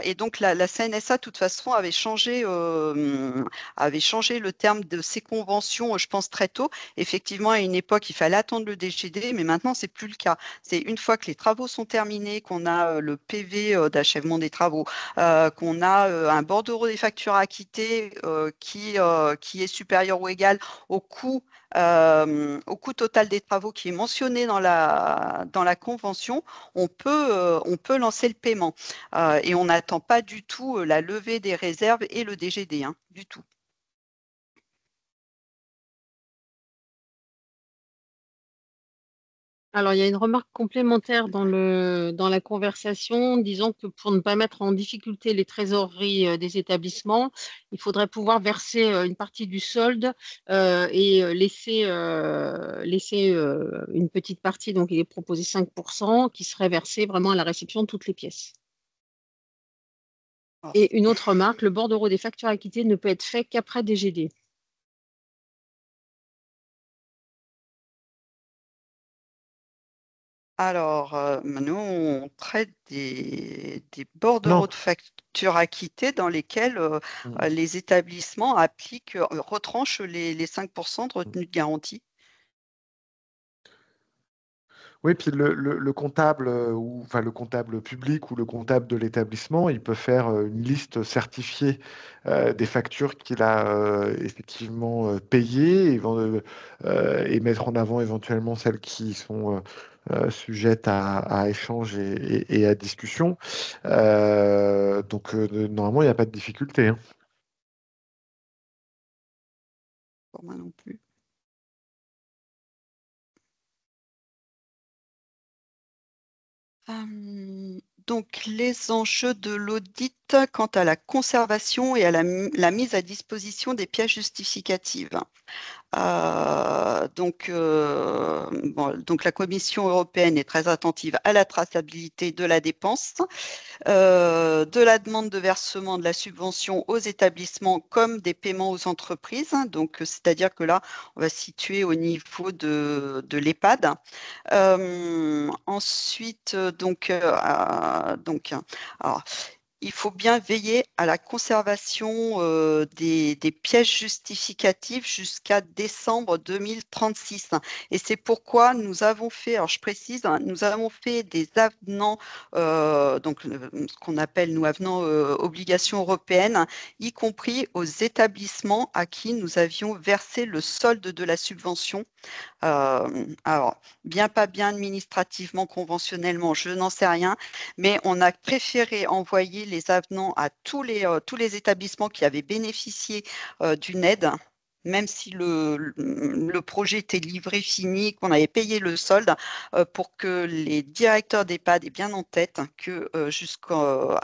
et donc la CNSA, de toute façon, avait changé le terme de ces conventions, je pense, très tôt. Effectivement, à une époque, il fallait attendre le DGD, mais maintenant, c'est plus le cas. C'est une fois que les travaux sont terminés, qu'on a le PV d'achèvement des travaux, qu'on a un bordereau des factures à acquitter qui est supérieur ou égal au coût total des travaux qui est mentionné dans la convention, on peut lancer le paiement. Et on n'attend pas du tout la levée des réserves et le DGD, hein, du tout. Alors, il y a une remarque complémentaire dans la conversation, disant que pour ne pas mettre en difficulté les trésoreries des établissements, il faudrait pouvoir verser une partie du solde et laisser une petite partie, donc il est proposé 5%, qui serait versée vraiment à la réception de toutes les pièces. Et une autre remarque, le bordereau des factures acquittées ne peut être fait qu'après DGD. Alors, nous, on traite des Non. bordereaux de factures acquittées dans lesquels les établissements retranchent les 5% de retenue de garantie. Oui, puis le comptable, ou enfin le comptable public ou le comptable de l'établissement, il peut faire une liste certifiée des factures qu'il a effectivement payées et mettre en avant éventuellement celles qui sont sujettes à échange et à discussion. Donc normalement, il n'y a pas de difficulté, hein. Pour moi non plus. Donc, les enjeux de l'audit quant à la conservation et à la mise à disposition des pièces justificatives. Donc la Commission européenne est très attentive à la traçabilité de la dépense, de la demande de versement de la subvention aux établissements comme des paiements aux entreprises. Donc, c'est-à-dire que là, on va se situer au niveau de l'EHPAD. Ensuite, alors, il faut bien veiller à la conservation des pièces justificatives jusqu'à décembre 2036. Et c'est pourquoi nous avons fait, alors je précise, hein, nous avons fait des avenants, ce qu'on appelle, nous, avenants obligations européennes, y compris aux établissements à qui nous avions versé le solde de la subvention. Alors, bien pas bien administrativement, conventionnellement, je n'en sais rien, mais on a préféré envoyer les avenants à tous les établissements qui avaient bénéficié d'une aide, même si le projet était livré, fini, qu'on avait payé le solde, pour que les directeurs d'EHPAD aient bien en tête que jusqu'à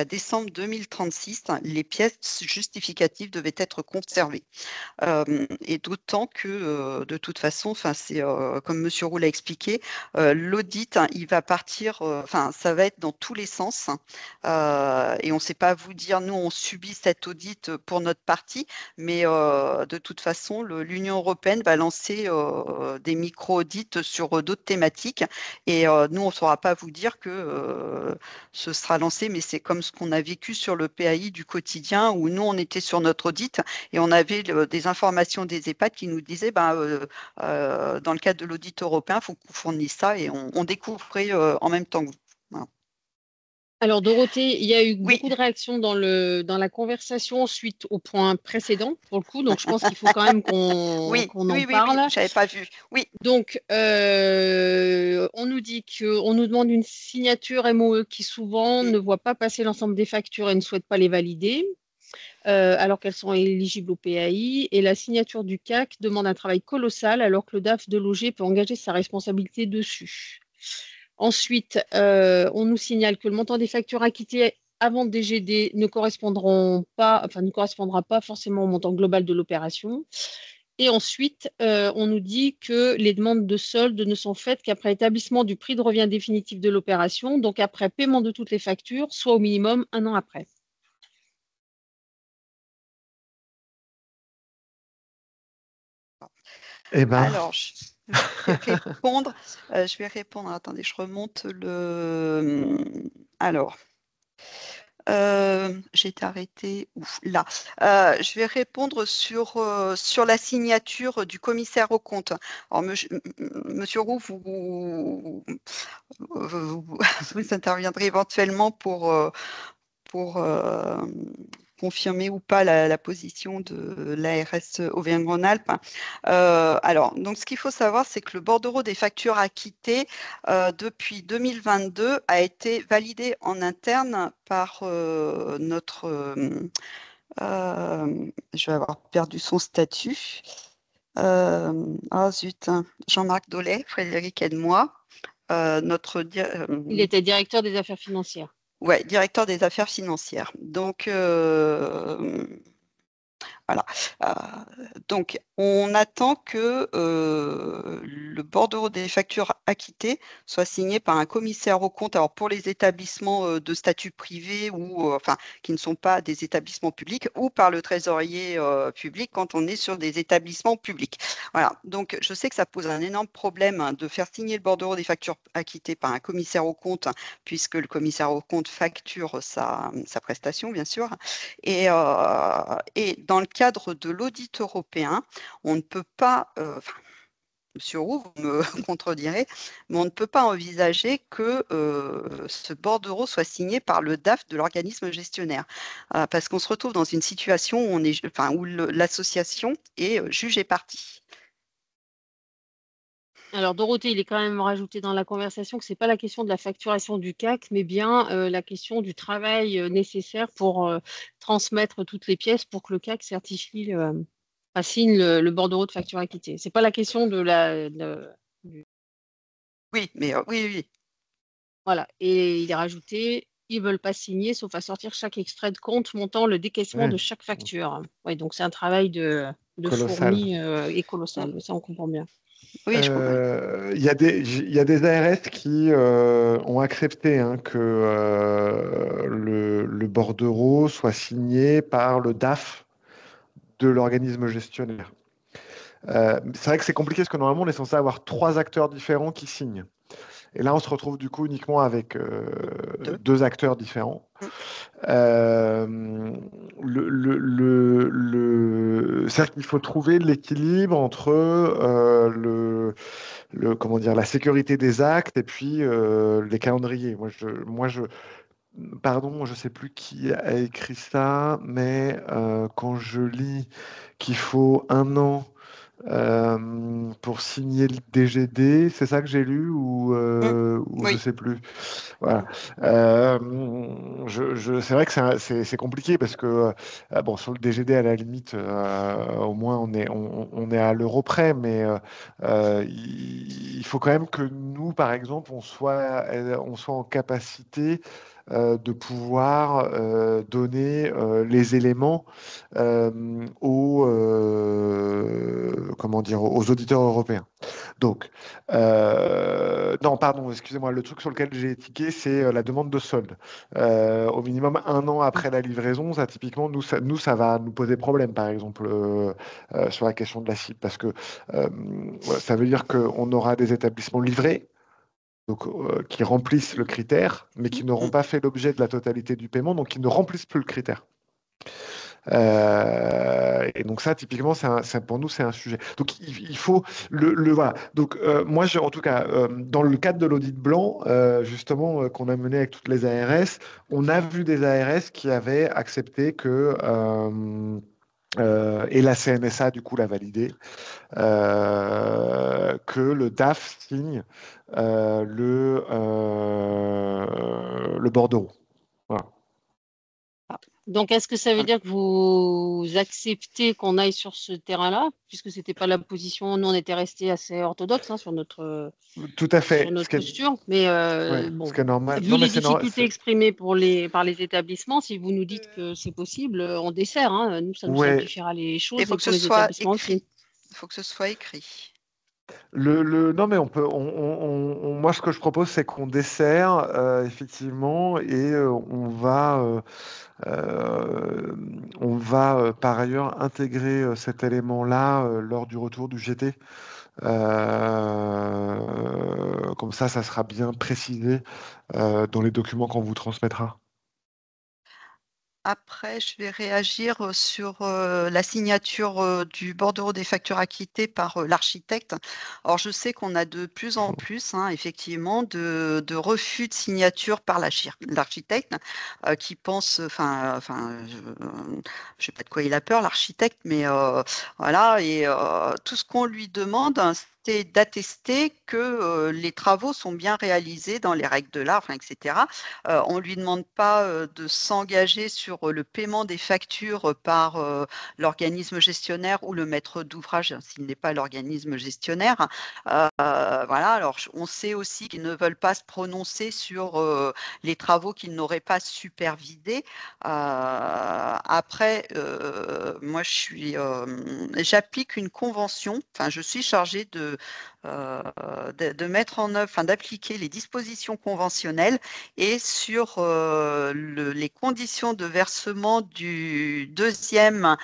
décembre 2036, les pièces justificatives devaient être conservées. Et d'autant que de toute façon, c'est comme Monsieur Roux l'a expliqué, l'audit, hein, il va partir, ça va être dans tous les sens, et on ne sait pas vous dire, nous on subit cet audit pour notre partie, mais de toute façon, l'Union européenne va lancer des micro-audits sur d'autres thématiques. Et nous, on ne saura pas vous dire que ce sera lancé, mais c'est comme ce qu'on a vécu sur le PAI du quotidien, où nous, on était sur notre audit et on avait des informations des EHPAD qui nous disaient, dans le cadre de l'audit européen, il faut qu'on fournisse ça, et on découvrait en même temps que vous. Voilà. Alors, Dorothée, il y a eu Oui, beaucoup de réactions dans la conversation suite au point précédent, pour le coup. Donc, je pense qu'il faut quand même qu'on oui, qu'on en oui, oui, oui, parle. j'avais pas vu. Oui, Donc, on nous dit qu'on nous demande une signature MOE qui souvent mm, ne voit pas passer l'ensemble des factures et ne souhaite pas les valider, alors qu'elles sont éligibles au PAI. Et la signature du CAC demande un travail colossal, alors que le DAF de Loger peut engager sa responsabilité dessus. Ensuite, on nous signale que le montant des factures acquittées avant DGD ne correspondra pas forcément au montant global de l'opération. Et ensuite, on nous dit que les demandes de solde ne sont faites qu'après établissement du prix de revient définitif de l'opération, donc après paiement de toutes les factures, soit au minimum un an après. Eh ben, alors, je vais répondre, attendez, je remonte le... Alors, j'ai été arrêtée, là. Je vais répondre sur la signature du commissaire aux comptes. Alors, monsieur Roux, vous interviendrez éventuellement pour confirmer ou pas la position de l'ARS Auvergne-Rhône-Alpes. Alors, donc, ce qu'il faut savoir, c'est que le bordereau des factures acquittées depuis 2022 a été validé en interne par notre... je vais avoir perdu son statut. Ah zut, Jean-Marc Dollet, Frédéric aide-moi. Notre Il était directeur des affaires financières. ouais, directeur des affaires financières. Donc, voilà. Donc, on attend que le bordereau des factures acquittées soit signé par un commissaire aux comptes. Alors, pour les établissements de statut privé ou enfin qui ne sont pas des établissements publics, ou par le trésorier public quand on est sur des établissements publics. Voilà. Donc, je sais que ça pose un énorme problème de faire signer le bordereau des factures acquittées par un commissaire aux comptes, puisque le commissaire aux comptes facture sa prestation, bien sûr. Et dans le cadre de l'audit européen, on ne peut pas, Monsieur Roux, vous me contredirez, mais on ne peut pas envisager que ce bordereau soit signé par le DAF de l'organisme gestionnaire, parce qu'on se retrouve dans une situation où, où l'association est jugée partie. Alors, Dorothée, il est quand même rajouté dans la conversation que ce n'est pas la question de la facturation du CAC, mais bien la question du travail nécessaire pour transmettre toutes les pièces pour que le CAC signe le bordereau de facture acquittée. Ce n'est pas la question Oui, mais oui, oui. Voilà. Et il est rajouté, ils ne veulent pas signer, sauf à sortir chaque extrait de compte montant le décaissement de chaque facture. Oui, donc c'est un travail de colossal. fourmi et colossal. Ça, on comprend bien. Oui, je comprends. Il y a des ARS qui ont accepté que le bordereau soit signé par le DAF de l'organisme gestionnaire. C'est vrai que c'est compliqué parce que normalement, on est censé avoir 3 acteurs différents qui signent. Et là, on se retrouve du coup uniquement avec 2 acteurs différents. C'est-à-dire qu'il faut trouver l'équilibre entre comment dire, la sécurité des actes et puis les calendriers. Pardon, je ne sais plus qui a écrit ça, mais quand je lis qu'il faut 1 an pour signer le DGD, c'est ça que j'ai lu ou je ne Oui. sais plus. Voilà. C'est vrai que c'est compliqué parce que bon, sur le DGD, à la limite, au moins on est à l'euro près, mais il faut quand même que nous, par exemple, on soit en capacité de pouvoir donner les éléments comment dire, aux auditeurs européens. Donc, non, pardon, excusez-moi, le truc sur lequel j'ai tiqué, c'est la demande de solde. Au minimum 1 an après la livraison, ça typiquement, ça va nous poser problème, par exemple, sur la question de la cible, parce que ouais, ça veut dire qu'on aura des établissements livrés, donc, qui remplissent le critère, mais qui n'auront pas fait l'objet de la totalité du paiement, donc qui ne remplissent plus le critère. Et donc ça, typiquement, pour nous, c'est un sujet. Donc il faut voilà. Donc moi, en tout cas, dans le cadre de l'audit blanc, justement, qu'on a mené avec toutes les ARS, on a vu des ARS qui avaient accepté que et la CNSA du coup l'a validé, que le DAF signe le bordereau. Voilà. Donc, est-ce que ça veut dire que vous acceptez qu'on aille sur ce terrain-là, puisque ce n'était pas la position, nous on était restés assez orthodoxes sur notre, Tout à fait. sur notre posture, mais Ouais, bon, ce qui est normal. vu Non, mais les difficultés exprimées par les établissements, si vous nous dites que c'est possible, on dessert, nous ça nous ouais, simplifiera les Il choses faut et que pour ce les soit établissements écrit. aussi. Il faut que ce soit écrit. non, mais on peut. Moi, ce que je propose, c'est qu'on dessert effectivement, et on va par ailleurs intégrer cet élément-là lors du retour du GT. Comme ça sera bien précisé dans les documents qu'on vous transmettra. Après, je vais réagir sur la signature du bordereau des factures acquittées par l'architecte. Alors, je sais qu'on a de plus en plus, effectivement, de refus de signature par l'architecte qui pense, je ne sais pas de quoi il a peur, l'architecte, mais voilà, et tout ce qu'on lui demande, c'est d'attester que les travaux sont bien réalisés dans les règles de l'art, etc. On ne lui demande pas de s'engager sur le paiement des factures par l'organisme gestionnaire ou le maître d'ouvrage s'il n'est pas l'organisme gestionnaire. Voilà, alors on sait aussi qu'ils ne veulent pas se prononcer sur les travaux qu'ils n'auraient pas supervisés. Après, moi j'applique une convention, enfin je suis chargée de mettre en œuvre, enfin d'appliquer les dispositions conventionnelles et sur les conditions de versement du deuxième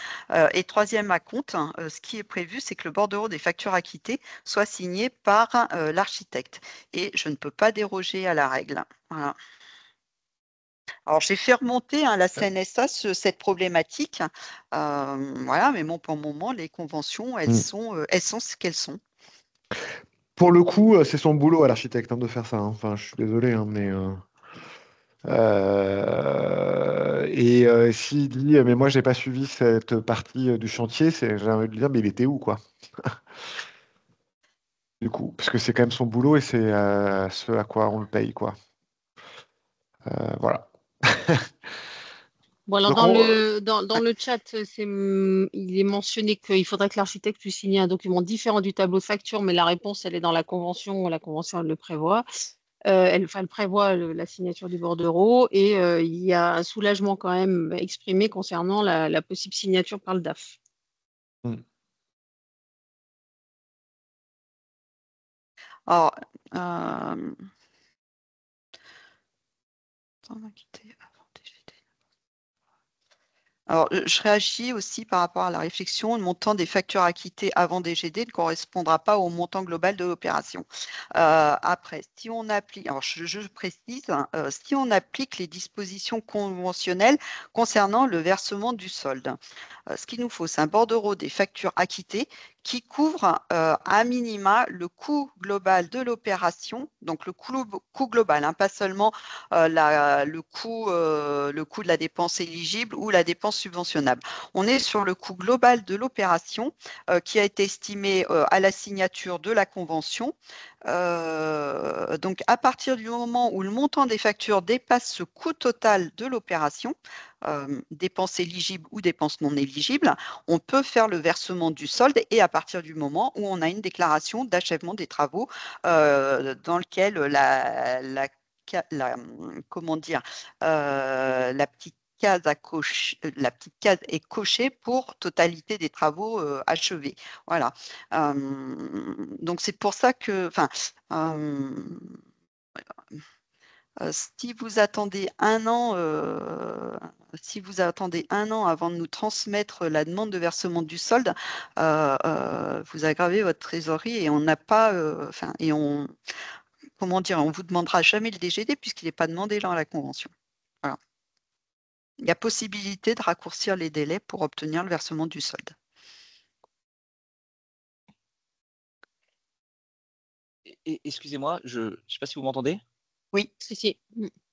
et troisième acompte. Ce qui est prévu, c'est que le bordereau des factures acquittées soit signé par l'architecte. Et je ne peux pas déroger à la règle. Voilà. Alors, j'ai fait remonter la CNSA cette problématique. Voilà, mais bon, pour le moment, les conventions, elles sont ce qu'elles sont. Pour le coup, c'est son boulot à l'architecte de faire ça. Enfin, je suis désolé, mais s'il dit, mais moi, j'ai pas suivi cette partie du chantier, j'ai envie de lui dire, mais il était où, quoi? Du coup, parce que c'est quand même son boulot et c'est ce à quoi on le paye, quoi. Voilà. Bon, alors Donc, dans le chat, il est mentionné qu'il faudrait que l'architecte puisse signer un document différent du tableau de facture, mais la réponse, elle est dans la convention. La convention, elle le prévoit. Elle prévoit la signature du bordereau et il y a un soulagement quand même exprimé concernant la possible signature par le DAF. Alors, Alors, je réagis aussi par rapport à la réflexion. Le montant des factures acquittées avant DGD ne correspondra pas au montant global de l'opération. Après, si on applique, alors je précise, si on applique les dispositions conventionnelles concernant le versement du solde, ce qu'il nous faut, c'est un bordereau des factures acquittées qui couvre à minima le coût global de l'opération, donc le coût global, pas seulement le coût de la dépense éligible ou la dépense subventionnable. On est sur le coût global de l'opération qui a été estimé à la signature de la convention. Donc, à partir du moment où le montant des factures dépasse ce coût total de l'opération, dépenses éligibles ou dépenses non éligibles, on peut faire le versement du solde et à partir du moment où on a une déclaration d'achèvement des travaux dans lequel comment dire, la petite case la petite case est cochée pour totalité des travaux achevés. Voilà. Donc c'est pour ça que, enfin, si vous attendez un an, avant de nous transmettre la demande de versement du solde, vous aggravez votre trésorerie et on n'a pas, comment dire, on vous demandera jamais le DGD puisqu'il n'est pas demandé dans la convention. Voilà. Il y a possibilité de raccourcir les délais pour obtenir le versement du solde. Excusez-moi, je ne sais pas si vous m'entendez. Oui. Si.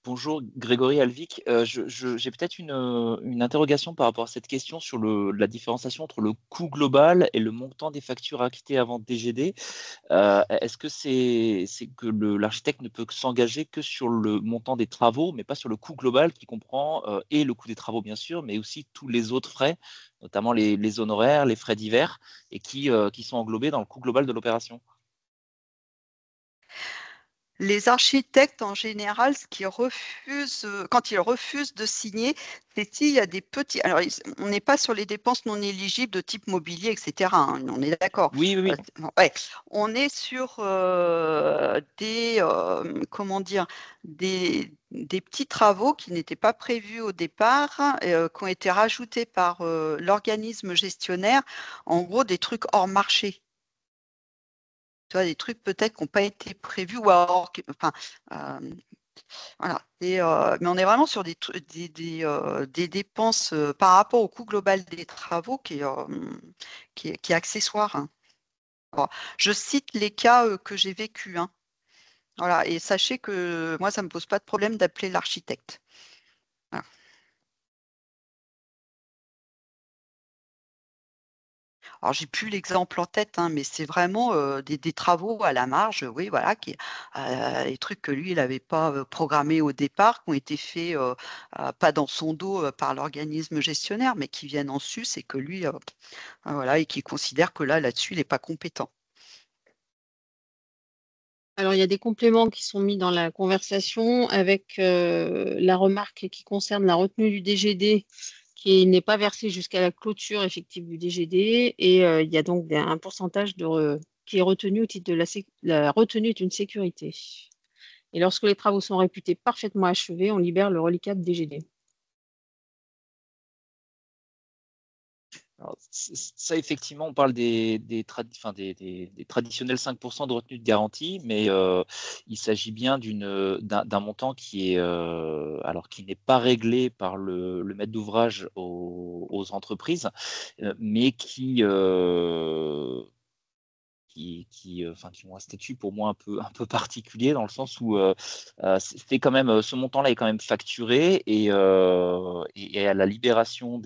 Bonjour, Grégory Alvic. J'ai peut-être une interrogation par rapport à cette question sur la différenciation entre le coût global et le montant des factures acquittées avant DGD. Est-ce que c'est que l'architecte ne peut s'engager que sur le montant des travaux, mais pas sur le coût global qui comprend et le coût des travaux, bien sûr, mais aussi tous les autres frais, notamment les honoraires, les frais divers, et qui sont englobés dans le coût global de l'opération? Les architectes, en général, quand ils refusent de signer, c'est s'il y a des petits. Alors, on n'est pas sur les dépenses non éligibles de type mobilier, etc. On est d'accord. Oui. Ouais. On est sur comment dire, des petits travaux qui n'étaient pas prévus au départ, qui ont été rajoutés par l'organisme gestionnaire. En gros, des trucs hors marché. Tu vois, des trucs peut-être qui n'ont pas été prévus ou alors, enfin, voilà. Mais on est vraiment sur des dépenses par rapport au coût global des travaux qui est accessoire. Hein. Alors, je cite les cas que j'ai vécus. Hein. Voilà. Et sachez que moi, ça ne me pose pas de problème d'appeler l'architecte. Voilà. Alors, j'ai plus l'exemple en tête, hein, mais c'est vraiment des travaux à la marge, oui, voilà, des trucs que lui, il n'avait pas programmés au départ, qui ont été faits pas dans son dos par l'organisme gestionnaire, mais qui viennent en sus et que lui, voilà, et qui considère que là-dessus, il n'est pas compétent. Alors, il y a des compléments qui sont mis dans la conversation avec la remarque qui concerne la retenue du DGD qui n'est pas versée jusqu'à la clôture effective du DGD. Et il y a donc un pourcentage qui est retenu au titre de la retenue est une sécurité. Et lorsque les travaux sont réputés parfaitement achevés, on libère le reliquat de DGD. Alors, ça, effectivement, on parle des traditionnels 5% de retenue de garantie, mais il s'agit bien d'un montant qui n'est pas réglé par le maître d'ouvrage aux entreprises, mais qui ont un statut pour moi un peu particulier dans le sens où c'est quand même ce montant-là est quand même facturé et à la libération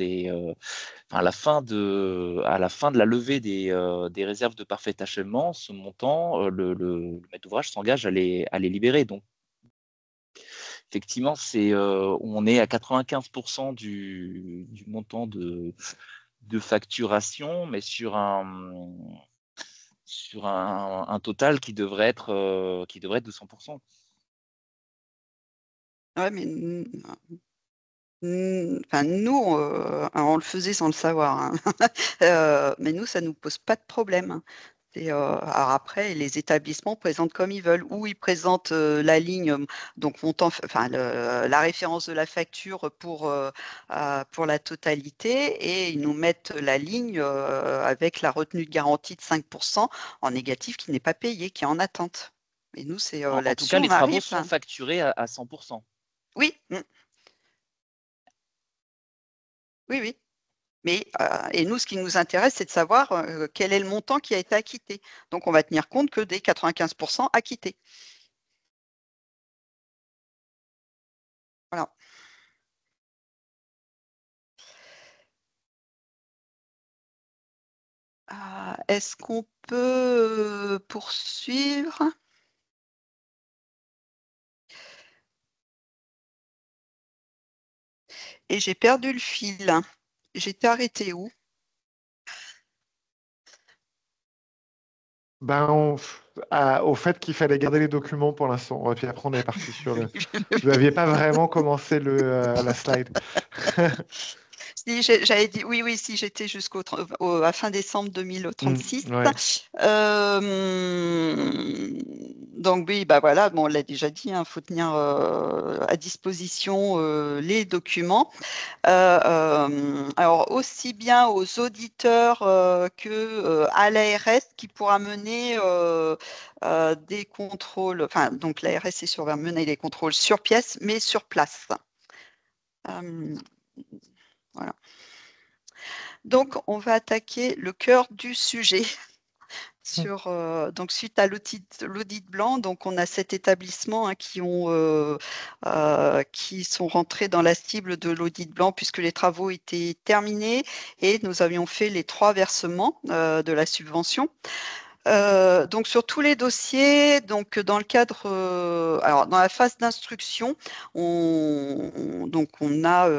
à la fin de la levée des réserves de parfait achèvement, ce montant, le maître d'ouvrage s'engage à les libérer. Donc, effectivement, on est à 95% du montant de facturation, mais sur un total qui devrait être de 100%. Ouais, mais nous, on le faisait sans le savoir. Hein. Mais nous, ça ne nous pose pas de problème. Hein. Alors après, les établissements présentent comme ils veulent, ou ils présentent la ligne, donc la référence de la facture pour la totalité, et ils nous mettent la ligne avec la retenue de garantie de 5% en négatif qui n'est pas payé, qui est en attente. Et nous, c'est En tout là-dessus, cas, on les travaux arrive. sont facturés à 100%. Oui. Oui. Mais, et nous, ce qui nous intéresse, c'est de savoir quel est le montant qui a été acquitté. Donc, on va tenir compte que des 95% acquittés. Voilà. Est-ce qu'on peut poursuivre? Et j'ai perdu le fil. J'étais arrêtée où? Au fait qu'il fallait garder les documents pour l'instant. Et puis après, on est parti sur le. Vous n'aviez pas vraiment commencé la slide. Si, j'avais dit, oui, oui, si j'étais à fin décembre 2036. Ouais. Donc oui, bah voilà, bon, on l'a déjà dit, il faut tenir à disposition les documents. Alors aussi bien aux auditeurs que à l'ARS qui pourra mener des contrôles. Enfin, donc l'ARS est sur va mener les contrôles sur pièce, mais sur place. Voilà. Donc, on va attaquer le cœur du sujet. Donc, suite à l'audit blanc, donc on a 7 établissements qui sont rentrés dans la cible de l'audit blanc puisque les travaux étaient terminés et nous avions fait les 3 versements de la subvention. Donc sur tous les dossiers, donc dans le cadre, alors dans la phase d'instruction, on a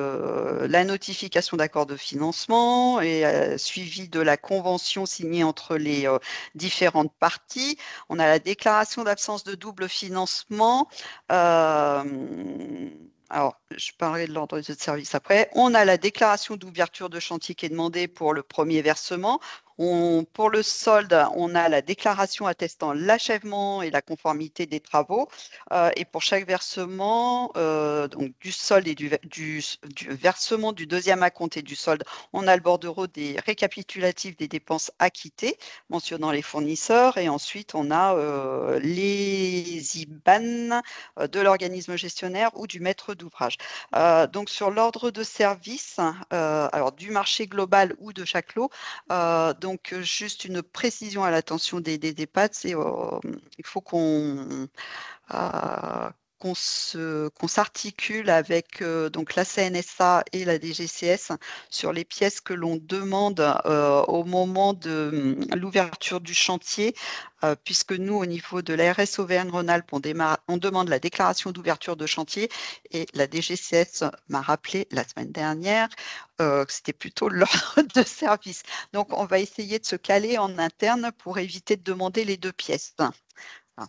la notification d'accord de financement et suivi de la convention signée entre les différentes parties. On a la déclaration d'absence de double financement. Alors, je parlerai de l'ordre de service après. On a la déclaration d'ouverture de chantier qui est demandée pour le premier versement. Pour le solde, on a la déclaration attestant l'achèvement et la conformité des travaux. Et pour chaque versement, donc du solde et du versement du deuxième acompte et du solde, on a le bordereau des récapitulatifs des dépenses acquittées, mentionnant les fournisseurs. Et ensuite, on a les IBAN de l'organisme gestionnaire ou du maître d'ouvrage. Donc, sur l'ordre de service, alors du marché global ou de chaque lot, donc, juste une précision à l'attention des DPAT, c'est il faut qu'on s'articule avec donc la CNSA et la DGCS sur les pièces que l'on demande au moment de l'ouverture du chantier, puisque nous, au niveau de l'ARS Auvergne-Rhône-Alpes, on demande la déclaration d'ouverture de chantier et la DGCS m'a rappelé la semaine dernière que c'était plutôt l'ordre de service. Donc, on va essayer de se caler en interne pour éviter de demander les 2 pièces. Alors,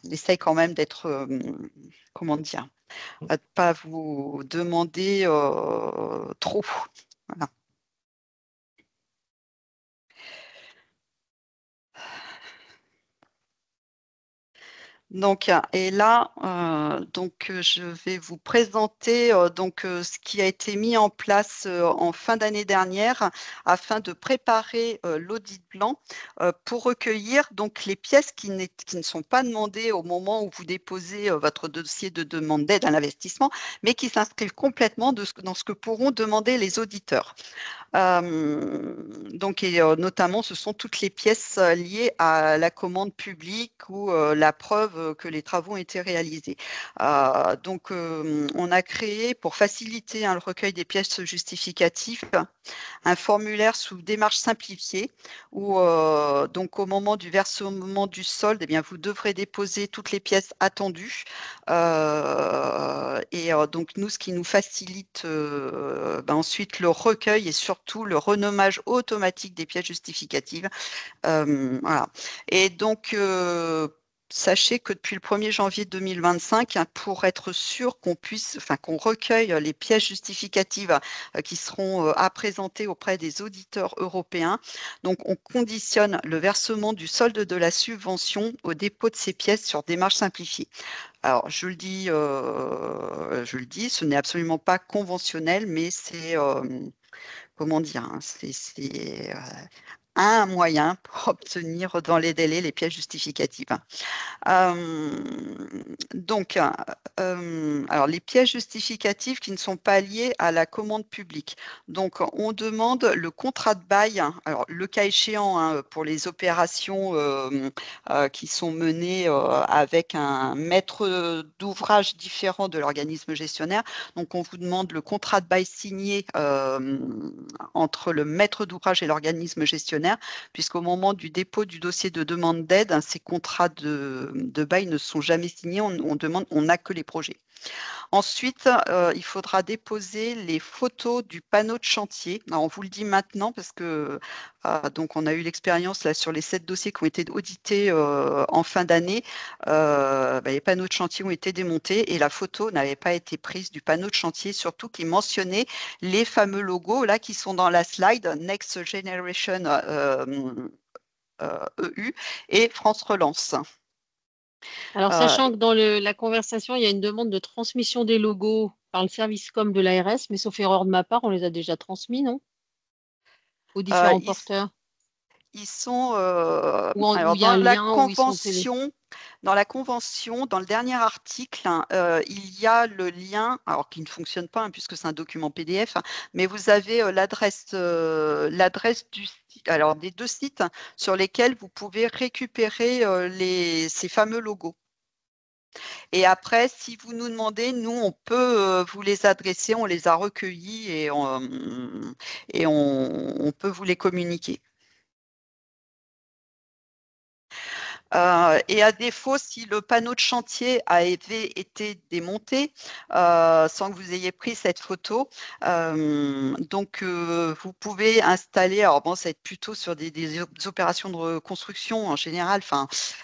on essaye quand même d'être, comment dire, à ne pas vous demander trop. Voilà. Donc, et là, je vais vous présenter ce qui a été mis en place en fin d'année dernière afin de préparer l'audit blanc pour recueillir donc les pièces qui ne sont pas demandées au moment où vous déposez votre dossier de demande d'aide à l'investissement, mais qui s'inscrivent complètement dans ce que pourront demander les auditeurs. Notamment, ce sont toutes les pièces liées à la commande publique ou la preuve que les travaux ont été réalisés. On a créé, pour faciliter le recueil des pièces justificatives, un formulaire sous démarche simplifiée où, au moment du versement du solde, vous devrez déposer toutes les pièces attendues. Nous, ce qui nous facilite ensuite le recueil et surtout le renommage automatique des pièces justificatives. Voilà. Et donc, sachez que depuis le 1er janvier 2025, pour être sûr qu'on recueille les pièces justificatives qui seront à présenter auprès des auditeurs européens, donc on conditionne le versement du solde de la subvention au dépôt de ces pièces sur démarche simplifiée. Alors, je le dis, ce n'est absolument pas conventionnel, mais c'est, comment dire, c'est un moyen pour obtenir dans les délais les pièces justificatives. Alors les pièces justificatives qui ne sont pas liées à la commande publique. Donc, on demande le contrat de bail, alors le cas échéant pour les opérations qui sont menées avec un maître d'ouvrage différent de l'organisme gestionnaire. Donc, on vous demande le contrat de bail signé entre le maître d'ouvrage et l'organisme gestionnaire, puisqu'au moment du dépôt du dossier de demande d'aide, ces contrats de bail ne sont jamais signés. On n'a que les projets. Ensuite, il faudra déposer les photos du panneau de chantier. Alors, on vous le dit maintenant parce que donc on a eu l'expérience là sur les 7 dossiers qui ont été audités en fin d'année. Les panneaux de chantier ont été démontés et la photo n'avait pas été prise du panneau de chantier, surtout qui mentionnait les fameux logos là qui sont dans la slide Next Generation EU et France Relance. Alors, sachant que dans la conversation, il y a une demande de transmission des logos par le service com de l'ARS, mais sauf erreur de ma part, on les a déjà transmis, non? Aux différents porteurs. Ils sont Où alors il y a dans un la lien où ils sont télé. convention, dans le dernier article, il y a le lien, alors qui ne fonctionne pas puisque c'est un document PDF, mais vous avez l'adresse du site, alors des 2 sites sur lesquels vous pouvez récupérer ces fameux logos. Et après, si vous nous demandez, nous, on peut vous les adresser, on les a recueillis et on peut vous les communiquer. Et à défaut, si le panneau de chantier avait été démonté sans que vous ayez pris cette photo, donc vous pouvez installer, alors bon, ça va être plutôt sur des opérations de reconstruction en général,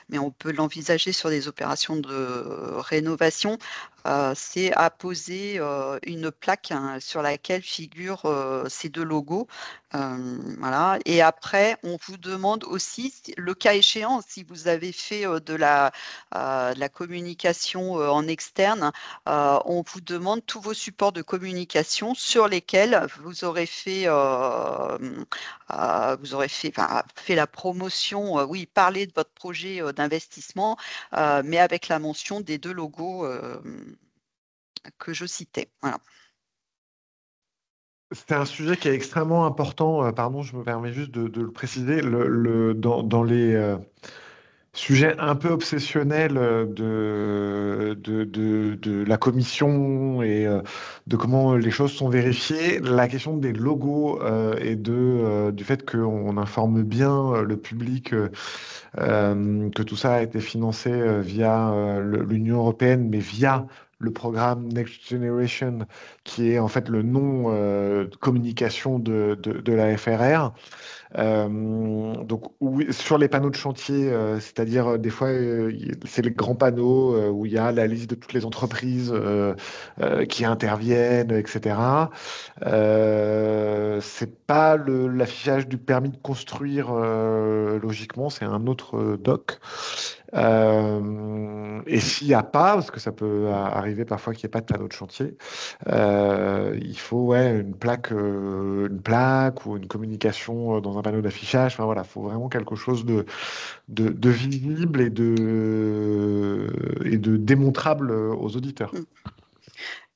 mais on peut l'envisager sur des opérations de rénovation. C'est à poser une plaque sur laquelle figurent ces 2 logos. Voilà. Et après, on vous demande aussi, le cas échéant, si vous avez fait de la communication en externe, on vous demande tous vos supports de communication sur lesquels vous aurez fait la promotion, oui, parler de votre projet d'investissement, mais avec la mention des 2 logos que je citais. Voilà. C'est un sujet qui est extrêmement important. Pardon, je me permets juste de le préciser. Dans les sujets un peu obsessionnels de la commission et de comment les choses sont vérifiées, la question des logos et du fait qu'on informe bien le public que tout ça a été financé via l'Union européenne, mais via le programme Next Generation, qui est en fait le nom de communication de la FRR. Donc, oui, sur les panneaux de chantier, c'est-à-dire des fois, c'est les grands panneaux où il y a la liste de toutes les entreprises qui interviennent, etc. C'est pas l'affichage du permis de construire, logiquement, c'est un autre doc. Et s'il n'y a pas, parce que ça peut arriver parfois qu'il n'y ait pas de panneau de chantier, il faut une plaque ou une communication dans un panneau d'affichage. Enfin voilà, il faut vraiment quelque chose de visible et de démontrable aux auditeurs.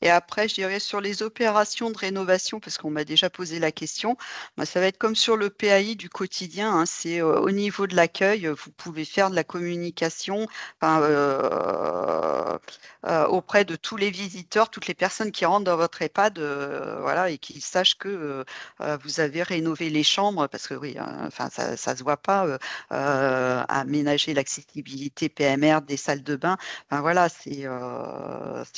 Et après, je dirais sur les opérations de rénovation, parce qu'on m'a déjà posé la question, ça va être comme sur le PAI du quotidien. C'est au niveau de l'accueil, vous pouvez faire de la communication auprès de tous les visiteurs, toutes les personnes qui rentrent dans votre EHPAD, voilà, et qui sachent que vous avez rénové les chambres, parce que oui, ça se voit pas, aménager l'accessibilité PMR des salles de bain. Voilà, c'est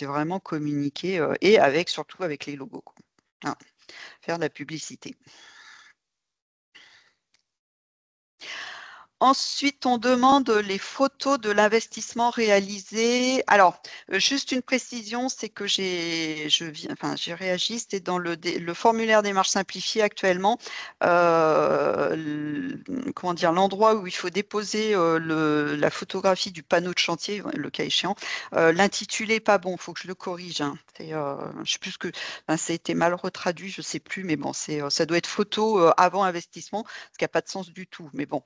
vraiment communiquer et surtout avec les logos, quoi. Voilà, faire de la publicité. Ensuite, on demande les photos de l'investissement réalisé. Alors, juste une précision, c'est que j'ai réagi, c'était dans le formulaire démarche simplifiée actuellement. L'endroit où il faut déposer la photographie du panneau de chantier, le cas échéant, l'intitulé n'est pas bon, il faut que je le corrige. Je sais plus ça a été mal retraduit, je ne sais plus, mais bon, ça doit être photo avant investissement, ce qui n'a pas de sens du tout. Mais bon.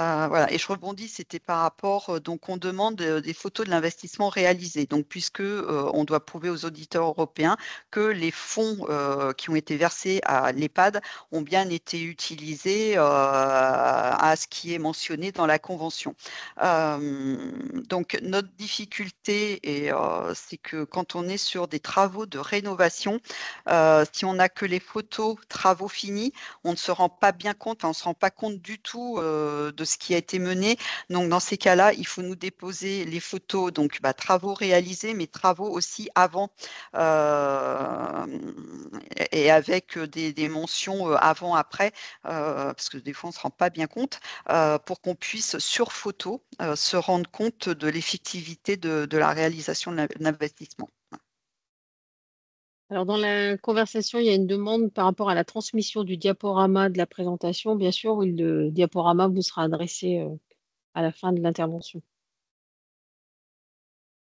Voilà. Et je rebondis, c'était par rapport, donc on demande des photos de l'investissement réalisé. Donc, puisque on doit prouver aux auditeurs européens que les fonds qui ont été versés à l'EHPAD ont bien été utilisés à ce qui est mentionné dans la convention. Donc, notre difficulté, c'est que quand on est sur des travaux de rénovation, si on n'a que les photos travaux finis, on ne se rend pas bien compte, on ne se rend pas compte du tout de ce ce qui a été mené. Donc, dans ces cas-là, il faut nous déposer les photos, donc travaux réalisés, mais travaux aussi avant et avec des mentions avant-après, parce que des fois, on ne se rend pas bien compte, pour qu'on puisse, sur photo, se rendre compte de l'effectivité de la réalisation de l'investissement. Alors, dans la conversation, il y a une demande par rapport à la transmission du diaporama de la présentation. Bien sûr, oui, le diaporama vous sera adressé à la fin de l'intervention.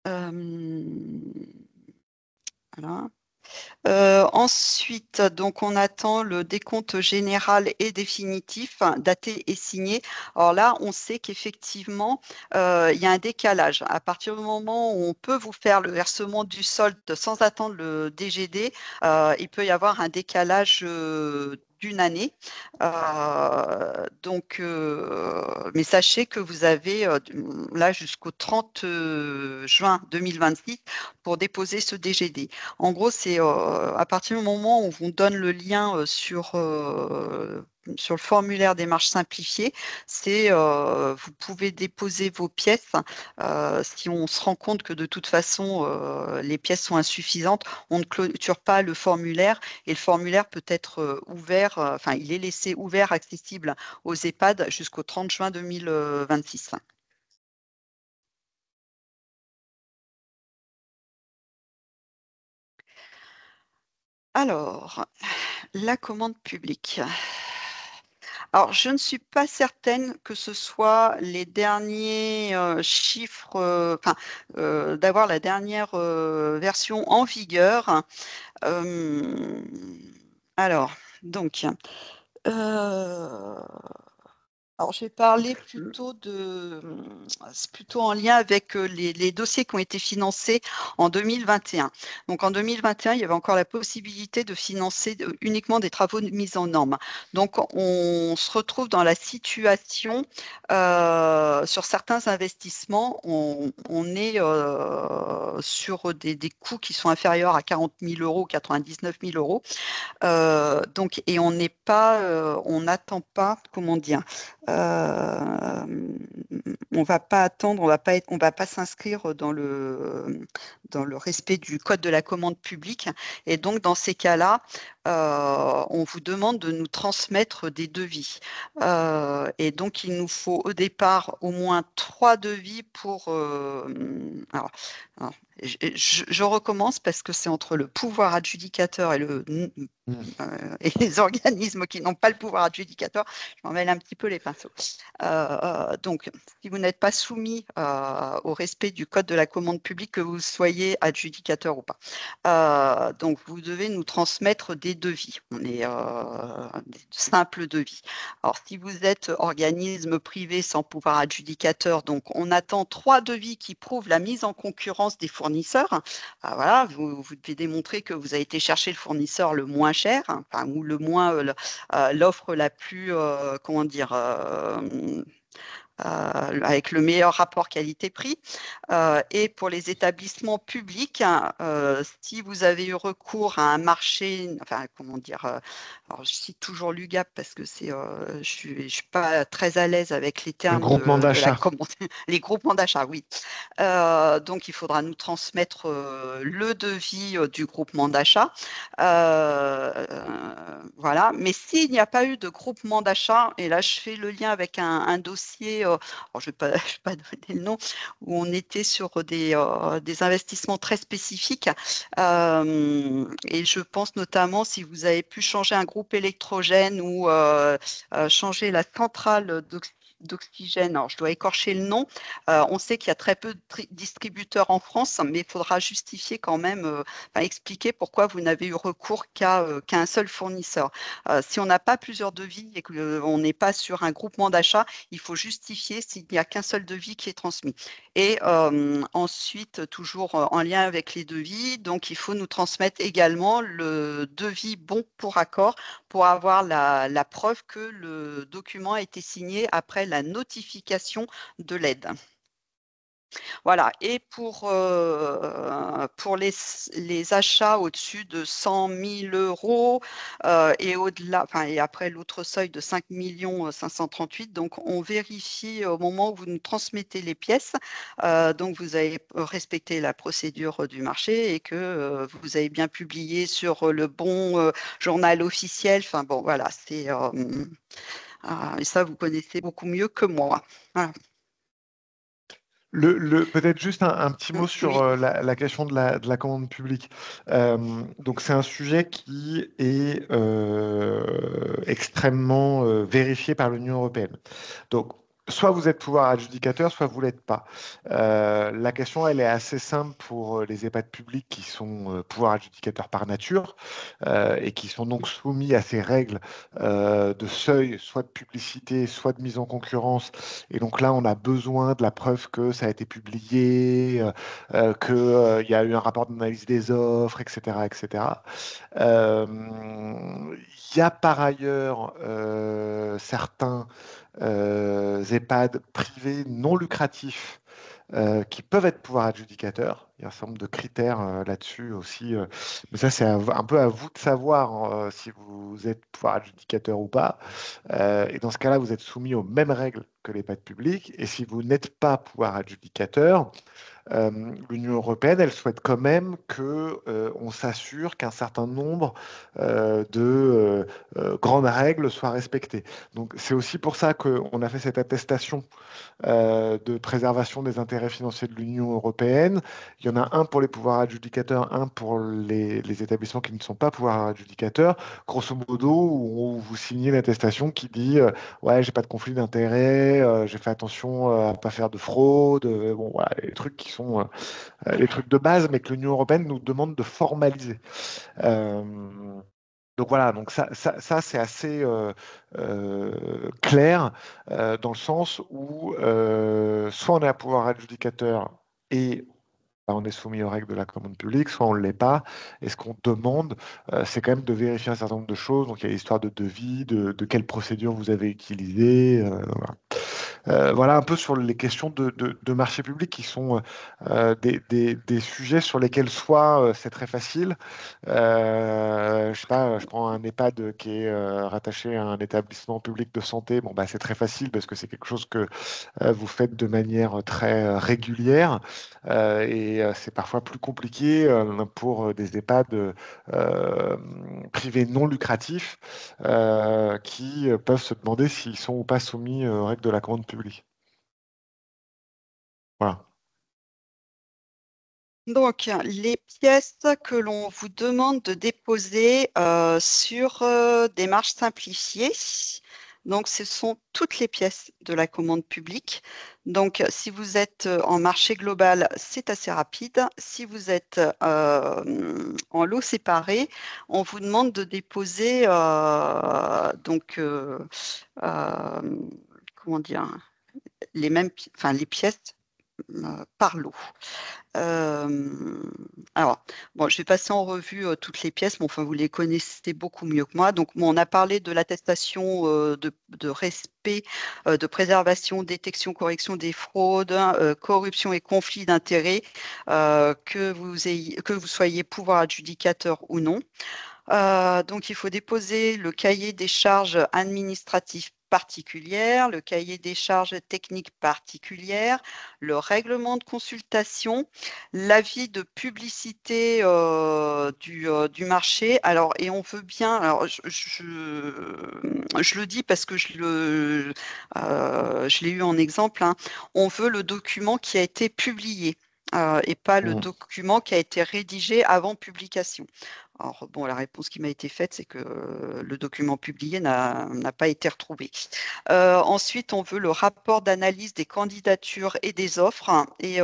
Voilà. Ensuite, donc on attend le décompte général et définitif, daté et signé. Alors là, on sait qu'effectivement, il y a un décalage. À partir du moment où on peut vous faire le versement du solde sans attendre le DGD, il peut y avoir un décalage d'une année. Mais sachez que vous avez là jusqu'au 30 juin 2026 pour déposer ce DGD. En gros, c'est à partir du moment où on vous donne le lien sur le formulaire démarche simplifiée, vous pouvez déposer vos pièces. Si on se rend compte que de toute façon, les pièces sont insuffisantes, on ne clôture pas le formulaire et le formulaire peut être ouvert, enfin, il est laissé ouvert, accessible aux EHPAD jusqu'au 30 juin 2026. Alors, la commande publique. Alors, je ne suis pas certaine que ce soit les derniers chiffres, d'avoir la dernière version en vigueur. Alors, donc, alors, je vais parler c'est plutôt en lien avec les dossiers qui ont été financés en 2021. Donc, en 2021, il y avait encore la possibilité de financer uniquement des travaux de mise en norme. Donc, on se retrouve dans la situation, sur certains investissements, on est sur des coûts qui sont inférieurs à 40 000 euros, 99 000 euros. Et on n'attend pas, comment dire, on va pas attendre, on va pas s'inscrire dans le respect du code de la commande publique. Et donc, dans ces cas-là, on vous demande de nous transmettre des devis. Et donc, il nous faut au départ au moins 3 devis pour. Alors, je recommence parce que c'est entre le pouvoir adjudicateur et les organismes qui n'ont pas le pouvoir adjudicateur. Je m'en mêle un petit peu les pinceaux. Donc, si vous n'êtes pas soumis au respect du code de la commande publique, que vous soyez adjudicateur ou pas, donc vous devez nous transmettre des devis. On est des simples devis. Alors, si vous êtes organisme privé sans pouvoir adjudicateur, donc on attend 3 devis qui prouvent la mise en concurrence des fournisseurs. Voilà, vous devez démontrer que vous avez été chercher le fournisseur le moins cher, enfin, ou le moins l'offre la plus, comment dire, avec le meilleur rapport qualité-prix. Et pour les établissements publics, si vous avez eu recours à un marché, enfin, comment dire, alors je cite toujours l'UGAP parce que je suis pas très à l'aise avec les Le termes groupement de la d'achat. commande, les groupements d'achat, oui. Donc, il faudra nous transmettre le devis du groupement d'achat. Voilà. Mais s'il n'y a pas eu de groupement d'achat, et là, je fais le lien avec un dossier, alors je ne vais pas donner le nom, où on était sur des investissements très spécifiques. Et je pense notamment si vous avez pu changer un groupe électrogène ou changer la centrale d'oxygène. Alors, je dois écorcher le nom. On sait qu'il y a très peu de distributeurs en France, mais il faudra justifier quand même, expliquer pourquoi vous n'avez eu recours qu'à un seul fournisseur. Si on n'a pas plusieurs devis et qu'on n'est pas sur un groupement d'achat, il faut justifier s'il n'y a qu'un seul devis qui est transmis. Et ensuite, toujours en lien avec les devis, donc il faut nous transmettre également le devis bon pour accord pour avoir la preuve que le document a été signé après la notification de l'aide. Voilà, et pour les achats au-dessus de 100 000 euros et au-delà, enfin, et après l'autre seuil de 5 538 000, donc on vérifie au moment où vous nous transmettez les pièces, donc vous avez respecté la procédure du marché et que vous avez bien publié sur le bon journal officiel. Enfin bon, voilà, et ça, vous connaissez beaucoup mieux que moi. Voilà. Peut-être juste un petit mot sur Oui. la question de la commande publique. Donc c'est un sujet qui est extrêmement vérifié par l'Union européenne. Donc soit vous êtes pouvoir adjudicateur, soit vous l'êtes pas. La question, elle est assez simple pour les EHPAD publics qui sont pouvoir adjudicateurs par nature et qui sont donc soumis à ces règles de seuil, soit de publicité, soit de mise en concurrence. Et donc là, on a besoin de la preuve que ça a été publié, qu'il y a eu un rapport d'analyse des offres, etc., etc. Euh, Il y a par ailleurs certains EHPAD privés non lucratifs qui peuvent être pouvoir adjudicateurs. Il y a un certain nombre de critères là-dessus aussi. Mais ça, c'est un peu à vous de savoir hein, si vous êtes pouvoir adjudicateur ou pas. Et dans ce cas-là, vous êtes soumis aux mêmes règles que les PAD publics. Et si vous n'êtes pas pouvoir adjudicateur, l'Union européenne, elle souhaite quand même que on s'assure qu'un certain nombre de grandes règles soient respectées. Donc c'est aussi pour ça qu'on a fait cette attestation de préservation des intérêts financiers de l'Union européenne. Il y en a un pour les pouvoirs adjudicateurs, un pour les établissements qui ne sont pas pouvoirs adjudicateurs. Grosso modo, où vous signez l'attestation qui dit ouais, j'ai pas de conflit d'intérêts, j'ai fait attention à pas faire de fraude, bon voilà, les trucs qui sont les trucs de base, mais que l'Union européenne nous demande de formaliser. Euh, donc voilà, donc ça c'est assez clair dans le sens où soit on est à pouvoir adjudicateur et bah, on est soumis aux règles de la commande publique, soit on ne l'est pas. Et ce qu'on demande, c'est quand même de vérifier un certain nombre de choses. Donc il y a l'histoire de devis, de quelle procédure vous avez utilisée. Voilà. Voilà un peu sur les questions de marché public qui sont des sujets sur lesquels soit c'est très facile. Je sais pas, je prends un EHPAD qui est rattaché à un établissement public de santé. Bon, bah, c'est très facile parce que c'est quelque chose que vous faites de manière très régulière et c'est parfois plus compliqué pour des EHPAD privés non lucratifs qui peuvent se demander s'ils sont ou pas soumis aux règles de la commande publique. Voilà. Donc, les pièces que l'on vous demande de déposer sur démarche simplifiée, donc ce sont toutes les pièces de la commande publique. Donc, si vous êtes en marché global, c'est assez rapide. Si vous êtes en lot séparé, on vous demande de déposer comment dire, les pièces par lot. Alors, bon, je vais passer en revue toutes les pièces, mais enfin, vous les connaissez beaucoup mieux que moi. Donc, bon, on a parlé de l'attestation de respect, de préservation, détection, correction des fraudes, corruption et conflit d'intérêts, que vous soyez pouvoir adjudicateur ou non. Donc, il faut déposer le cahier des charges administratives particulières, le cahier des charges techniques particulières, le règlement de consultation, l'avis de publicité du marché. Alors, et on veut bien, alors je le dis parce que je l'ai eu en exemple, hein, on veut le document qui a été publié. Et pas le Mm. document qui a été rédigé avant publication. Alors, bon, la réponse qui m'a été faite, c'est que le document publié n'a pas été retrouvé. Ensuite, on veut le rapport d'analyse des candidatures et des offres, hein. Et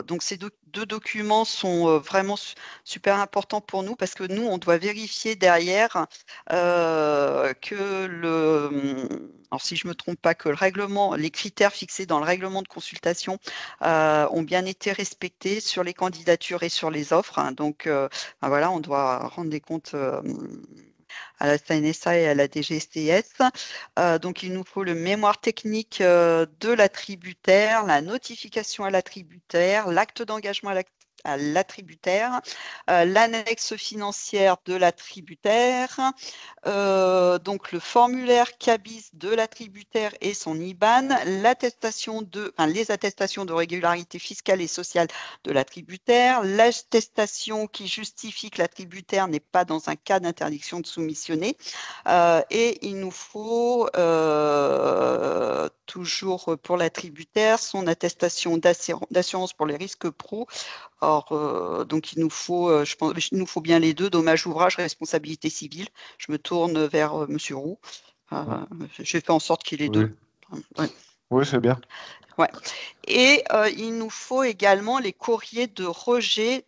donc, ces deux documents sont vraiment super importants pour nous parce que nous, on doit vérifier derrière que alors si je ne me trompe pas, que les critères fixés dans le règlement de consultation ont bien été respectés sur les candidatures et sur les offres, hein. Donc, voilà, on doit rendre des comptes à la CNSA et à la DGCS. Donc, il nous faut le mémoire technique de l'attributaire, la notification à l'attributaire, l'acte d'engagement à l'attributaire, l'annexe financière de l'attributaire, donc le formulaire CABIS de l'attributaire et son IBAN, les attestations de régularité fiscale et sociale de l'attributaire, l'attestation qui justifie que l'attributaire n'est pas dans un cas d'interdiction de soumissionner, et il nous faut toujours pour l'attributaire son attestation d'assurance pour les risques pro. Or, donc il nous faut, je pense, il nous faut bien les deux, dommage ouvrage, responsabilité civile. Je me tourne vers Monsieur Roux. J'ai fait en sorte qu'il ait Oui, deux. Ouais. oui, c'est bien. Ouais. Et il nous faut également les courriers de rejet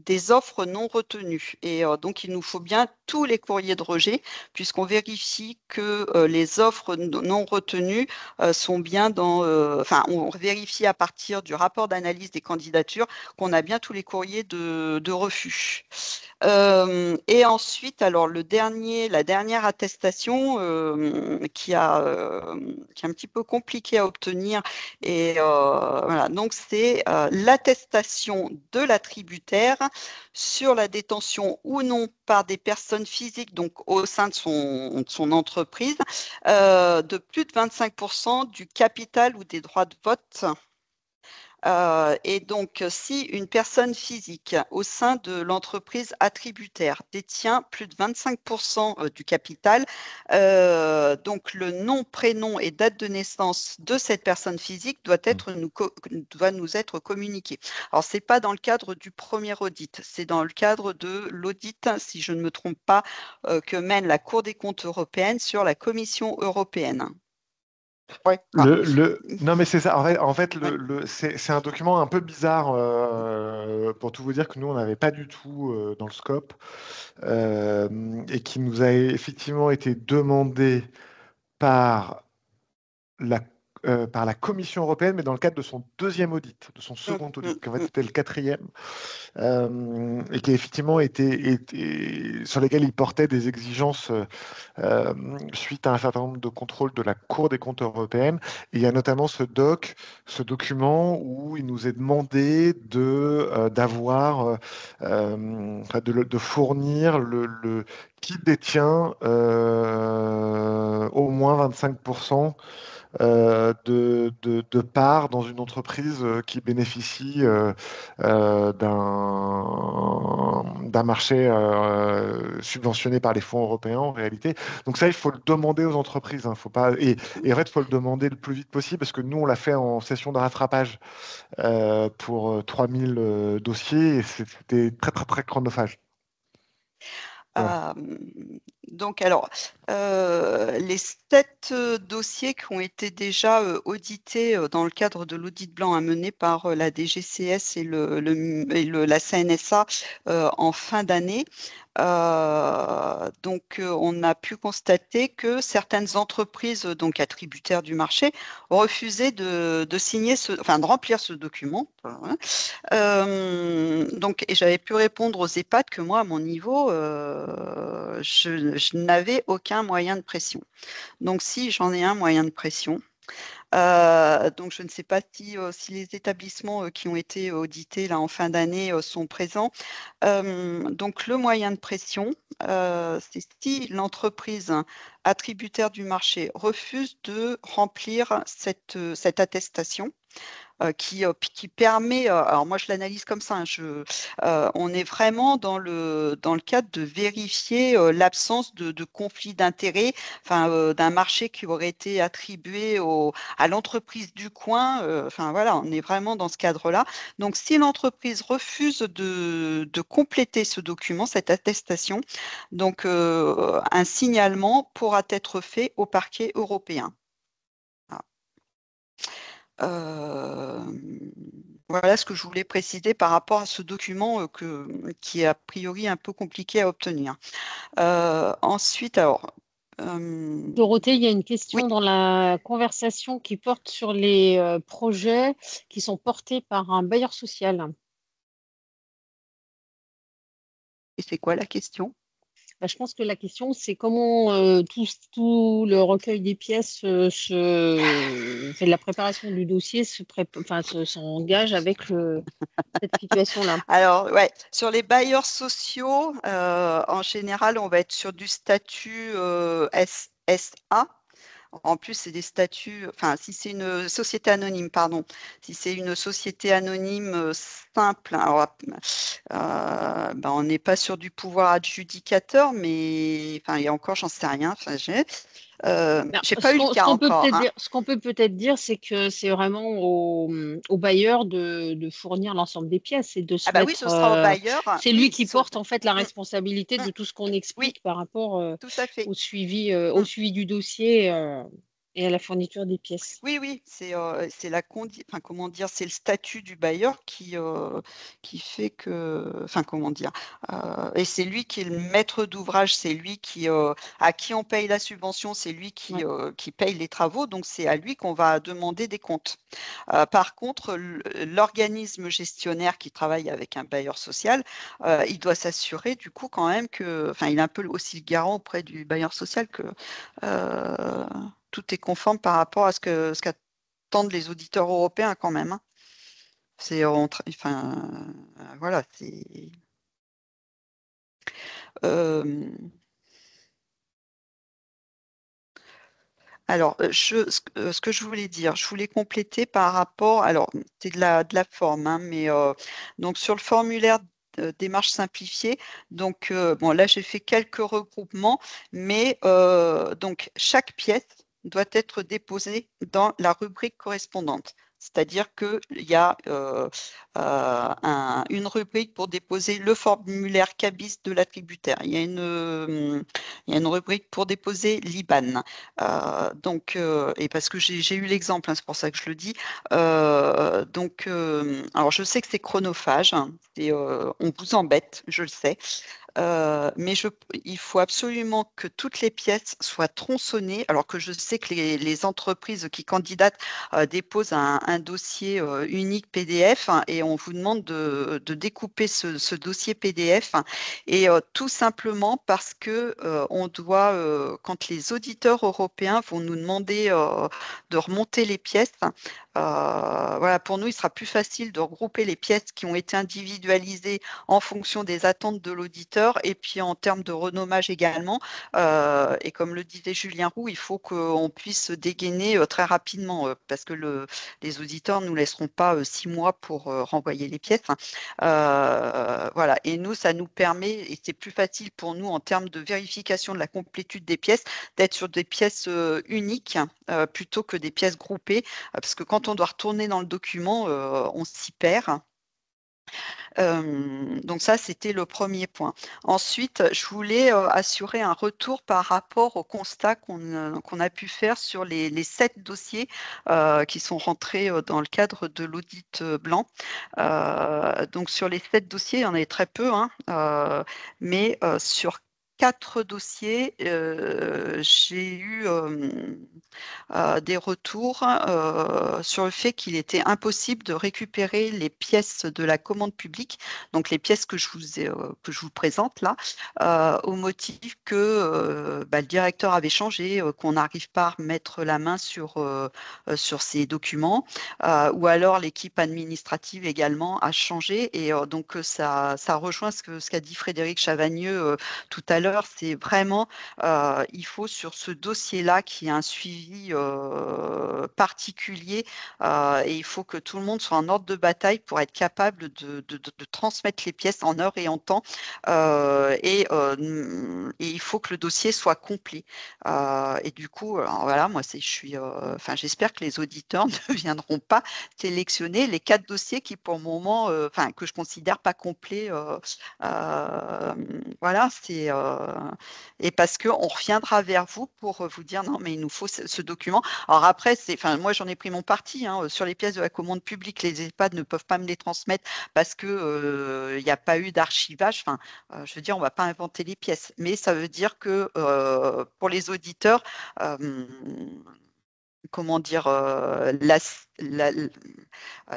des offres non retenues. Et donc, il nous faut bien tous les courriers de rejet, puisqu'on vérifie que les offres non retenues sont bien dans... Enfin, on vérifie à partir du rapport d'analyse des candidatures qu'on a bien tous les courriers de refus. Et ensuite, alors la dernière attestation qui est un petit peu compliquée à obtenir, et voilà, donc c'est l'attestation de l'attributaire sur la détention ou non par des personnes physiques, donc au sein de son entreprise, de plus de 25% du capital ou des droits de vote. Et donc, si une personne physique au sein de l'entreprise attributaire détient plus de 25% du capital, donc le nom, prénom et date de naissance de cette personne physique doit nous être communiqué. Alors, ce n'est pas dans le cadre du premier audit, c'est dans le cadre de l'audit, si je ne me trompe pas, que mène la Cour des comptes européenne sur la Commission européenne. Ouais. Non, mais c'est ça. En fait Ouais. c'est un document un peu bizarre, pour tout vous dire, que nous, on n'avait pas du tout dans le scope, et qui nous a effectivement été demandé par la, par la Commission européenne, mais dans le cadre de son deuxième audit, de son second audit, qui en fait c'était le quatrième, et qui effectivement sur lesquels il portait des exigences suite à un certain nombre de contrôles de la Cour des comptes européenne. Et il y a notamment ce document où il nous est demandé de fournir qui détient au moins 25% de parts dans une entreprise qui bénéficie d'un marché subventionné par les fonds européens en réalité. Donc ça, il faut le demander aux entreprises. Hein, faut pas, et en fait, il faut le demander le plus vite possible parce que nous, on l'a fait en session de rattrapage pour 3000 dossiers et c'était très, très, très chronophage. Voilà. Donc, alors, les 7 dossiers qui ont été déjà audités dans le cadre de l'audit blanc mené par la DGCS et la CNSA en fin d'année, donc on a pu constater que certaines entreprises donc attributaires du marché refusaient de signer de remplir ce document. Donc, et j'avais pu répondre aux EHPAD que moi, à mon niveau, je n'avais aucun moyen de pression. Donc, si j'en ai un moyen de pression, donc je ne sais pas si les établissements qui ont été audités là en fin d'année sont présents. Donc, le moyen de pression, c'est si l'entreprise attributaire du marché refuse de remplir cette attestation. Qui permet, alors moi je l'analyse comme ça, hein, on est vraiment dans le cadre de vérifier l'absence de conflit d'intérêts, d'un marché qui aurait été attribué à l'entreprise du coin, voilà, on est vraiment dans ce cadre-là. Donc si l'entreprise refuse de compléter ce document, cette attestation, donc un signalement pourra être fait au parquet européen. Voilà ce que je voulais préciser par rapport à ce document qui est a priori un peu compliqué à obtenir. Ensuite, alors, Dorothée, il y a une question oui, dans la conversation qui porte sur les projets qui sont portés par un bailleur social. et c'est quoi la question? Je pense que la question, c'est comment tout le recueil des pièces fait la préparation du dossier s'engage avec cette situation-là. Alors, ouais, sur les bailleurs sociaux, en général, on va être sur du statut SSA. En plus, c'est des statuts, enfin, si c'est une société anonyme, pardon, si c'est une société anonyme simple, alors, ben, on n'est pas sur du pouvoir adjudicateur, mais enfin, et encore, j'en sais rien. Enfin, j'ai pas eu le cas encore, hein. Ce qu'on peut peut-être dire, c'est que c'est vraiment au bailleur de fournir l'ensemble des pièces et de se Ah bah oui, ce mettre. sera au bailleur. C'est lui Oui, qui porte en fait la Mm, responsabilité mm, de tout ce qu'on oui, explique par rapport tout à fait. au Mm. suivi du dossier et à la fourniture des pièces. Oui, oui, c'est la enfin, comment dire, c'est le statut du bailleur qui fait que, enfin, comment dire, et c'est lui qui est le maître d'ouvrage, c'est lui à qui on paye la subvention, c'est lui Ouais. qui paye les travaux, donc c'est à lui qu'on va demander des comptes. Par contre, l'organisme gestionnaire qui travaille avec un bailleur social, il doit s'assurer du coup quand même que, enfin, il est un peu aussi le garant auprès du bailleur social que euh, tout est conforme par rapport à ce qu'attendent les auditeurs européens quand même, hein. Enfin, voilà, c'est. euh, alors, ce que je voulais dire, je voulais compléter par rapport, alors, c'est de la forme, hein, mais donc sur le formulaire démarche simplifiée, donc bon, là j'ai fait quelques regroupements, mais donc chaque pièce doit être déposée dans la rubrique correspondante. C'est-à-dire qu'il y a une rubrique pour déposer le formulaire CABIS de l'attributaire. Il y a une rubrique pour déposer l'IBAN. Donc, et parce que j'ai eu l'exemple, hein, c'est pour ça que je le dis. Donc, alors je sais que c'est chronophage, hein, on vous embête, je le sais. Mais il faut absolument que toutes les pièces soient tronçonnées, alors que je sais que les entreprises qui candidatent déposent un dossier unique PDF, hein, et on vous demande de découper ce dossier PDF, hein, et tout simplement parce que on doit, quand les auditeurs européens vont nous demander de remonter les pièces, voilà, pour nous, il sera plus facile de regrouper les pièces qui ont été individualisées en fonction des attentes de l'auditeur et puis en termes de renommage également. Et comme le disait Julien Roux, il faut qu'on puisse dégainer très rapidement parce que les auditeurs ne nous laisseront pas 6 mois pour renvoyer les pièces, hein. Voilà. Et nous, ça nous permet, et c'est plus facile pour nous en termes de vérification de la complétude des pièces, d'être sur des pièces uniques plutôt que des pièces groupées, parce que quand on doit retourner dans le document, on s'y perd. Donc ça, c'était le premier point. Ensuite, je voulais assurer un retour par rapport au constat qu'on a pu faire sur les 7 dossiers qui sont rentrés dans le cadre de l'audit blanc. Donc sur les 7 dossiers, il y en avait très peu, hein, mais sur 4 dossiers, j'ai eu des retours sur le fait qu'il était impossible de récupérer les pièces de la commande publique, donc les pièces que que je vous présente là, au motif que bah, le directeur avait changé, qu'on n'arrive pas à remettre la main sur ces documents, ou alors l'équipe administrative également a changé. Et donc ça rejoint ce qu'a dit Frédéric Chavagneux tout à l'heure. C'est vraiment, il faut sur ce dossier-là qu'il y ait un suivi particulier, et il faut que tout le monde soit en ordre de bataille pour être capable de transmettre les pièces en heure et en temps, et il faut que le dossier soit complet. Et du coup, alors voilà, moi enfin, j'espère que les auditeurs ne viendront pas sélectionner les 4 dossiers qui pour le moment, enfin que je considère pas complets. Voilà, et parce qu'on reviendra vers vous pour vous dire non, mais il nous faut ce document. Alors après, enfin, moi j'en ai pris mon parti, hein, sur les pièces de la commande publique, les EHPAD ne peuvent pas me les transmettre parce que il n'y a pas eu d'archivage. Enfin, je veux dire, on ne va pas inventer les pièces, mais ça veut dire que pour les auditeurs, comment dire,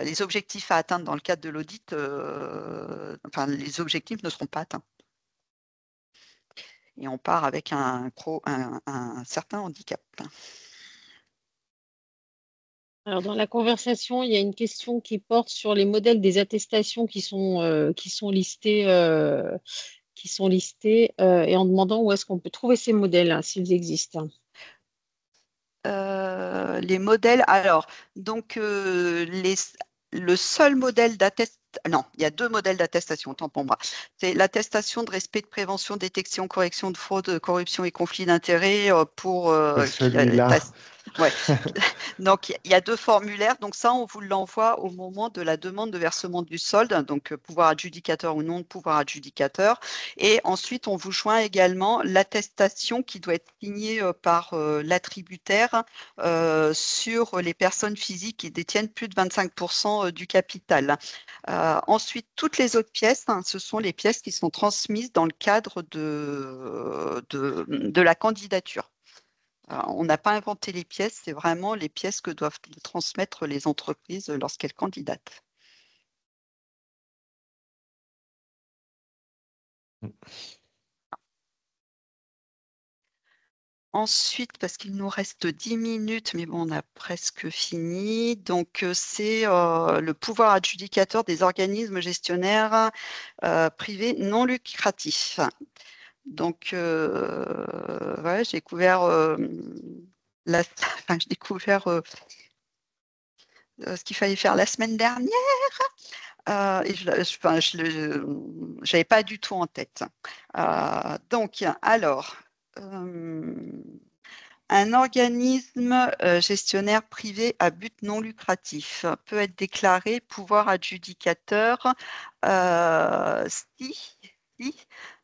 les objectifs à atteindre dans le cadre de l'audit, enfin, les objectifs ne seront pas atteints. et on part avec un certain handicap. Alors, dans la conversation, il y a une question qui porte sur les modèles des attestations qui sont listés, et en demandant où est-ce qu'on peut trouver ces modèles, hein, s'ils existent. Les modèles, alors, donc le seul modèle d'attestation, non, il y a 2 modèles d'attestation, autant pour moi. C'est l'attestation de respect, de prévention, détection, correction de fraude, corruption et conflit d'intérêts pour C'est celui-là. ouais. Donc, il y a 2 formulaires. Donc, ça, on vous l'envoie au moment de la demande de versement du solde, donc pouvoir adjudicateur ou non de pouvoir adjudicateur. Et ensuite, on vous joint également l'attestation qui doit être signée par l'attributaire sur les personnes physiques qui détiennent plus de 25% du capital. Ensuite, toutes les autres pièces, hein, ce sont les pièces qui sont transmises dans le cadre de la candidature. On n'a pas inventé les pièces, c'est vraiment les pièces que doivent transmettre les entreprises lorsqu'elles candidatent. Ensuite, parce qu'il nous reste 10 minutes, mais bon, on a presque fini. Donc, c'est le pouvoir adjudicateur des organismes gestionnaires privés non lucratifs. Donc, voilà, j'ai découvert, j'ai découvert ce qu'il fallait faire la semaine dernière. Et je n'avais pas du tout en tête. Donc, alors, un organisme gestionnaire privé à but non lucratif peut être déclaré pouvoir adjudicateur si,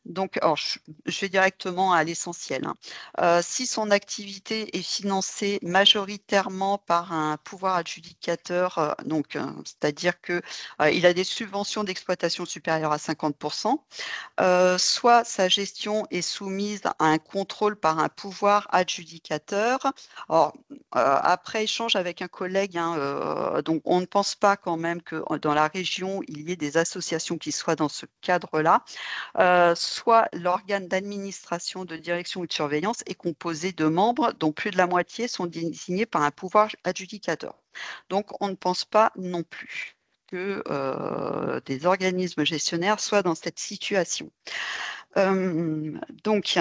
donc, alors, je vais directement à l'essentiel, hein. Si son activité est financée majoritairement par un pouvoir adjudicateur, c'est-à-dire qu'il a des subventions d'exploitation supérieures à 50%, soit sa gestion est soumise à un contrôle par un pouvoir adjudicateur. Alors, après échange avec un collègue, hein, donc on ne pense pas quand même que dans la région, il y ait des associations qui soient dans ce cadre-là. Soit l'organe d'administration, de direction ou de surveillance est composé de membres dont plus de la moitié sont désignés par un pouvoir adjudicateur. Donc, on ne pense pas non plus que des organismes gestionnaires soient dans cette situation. Donc,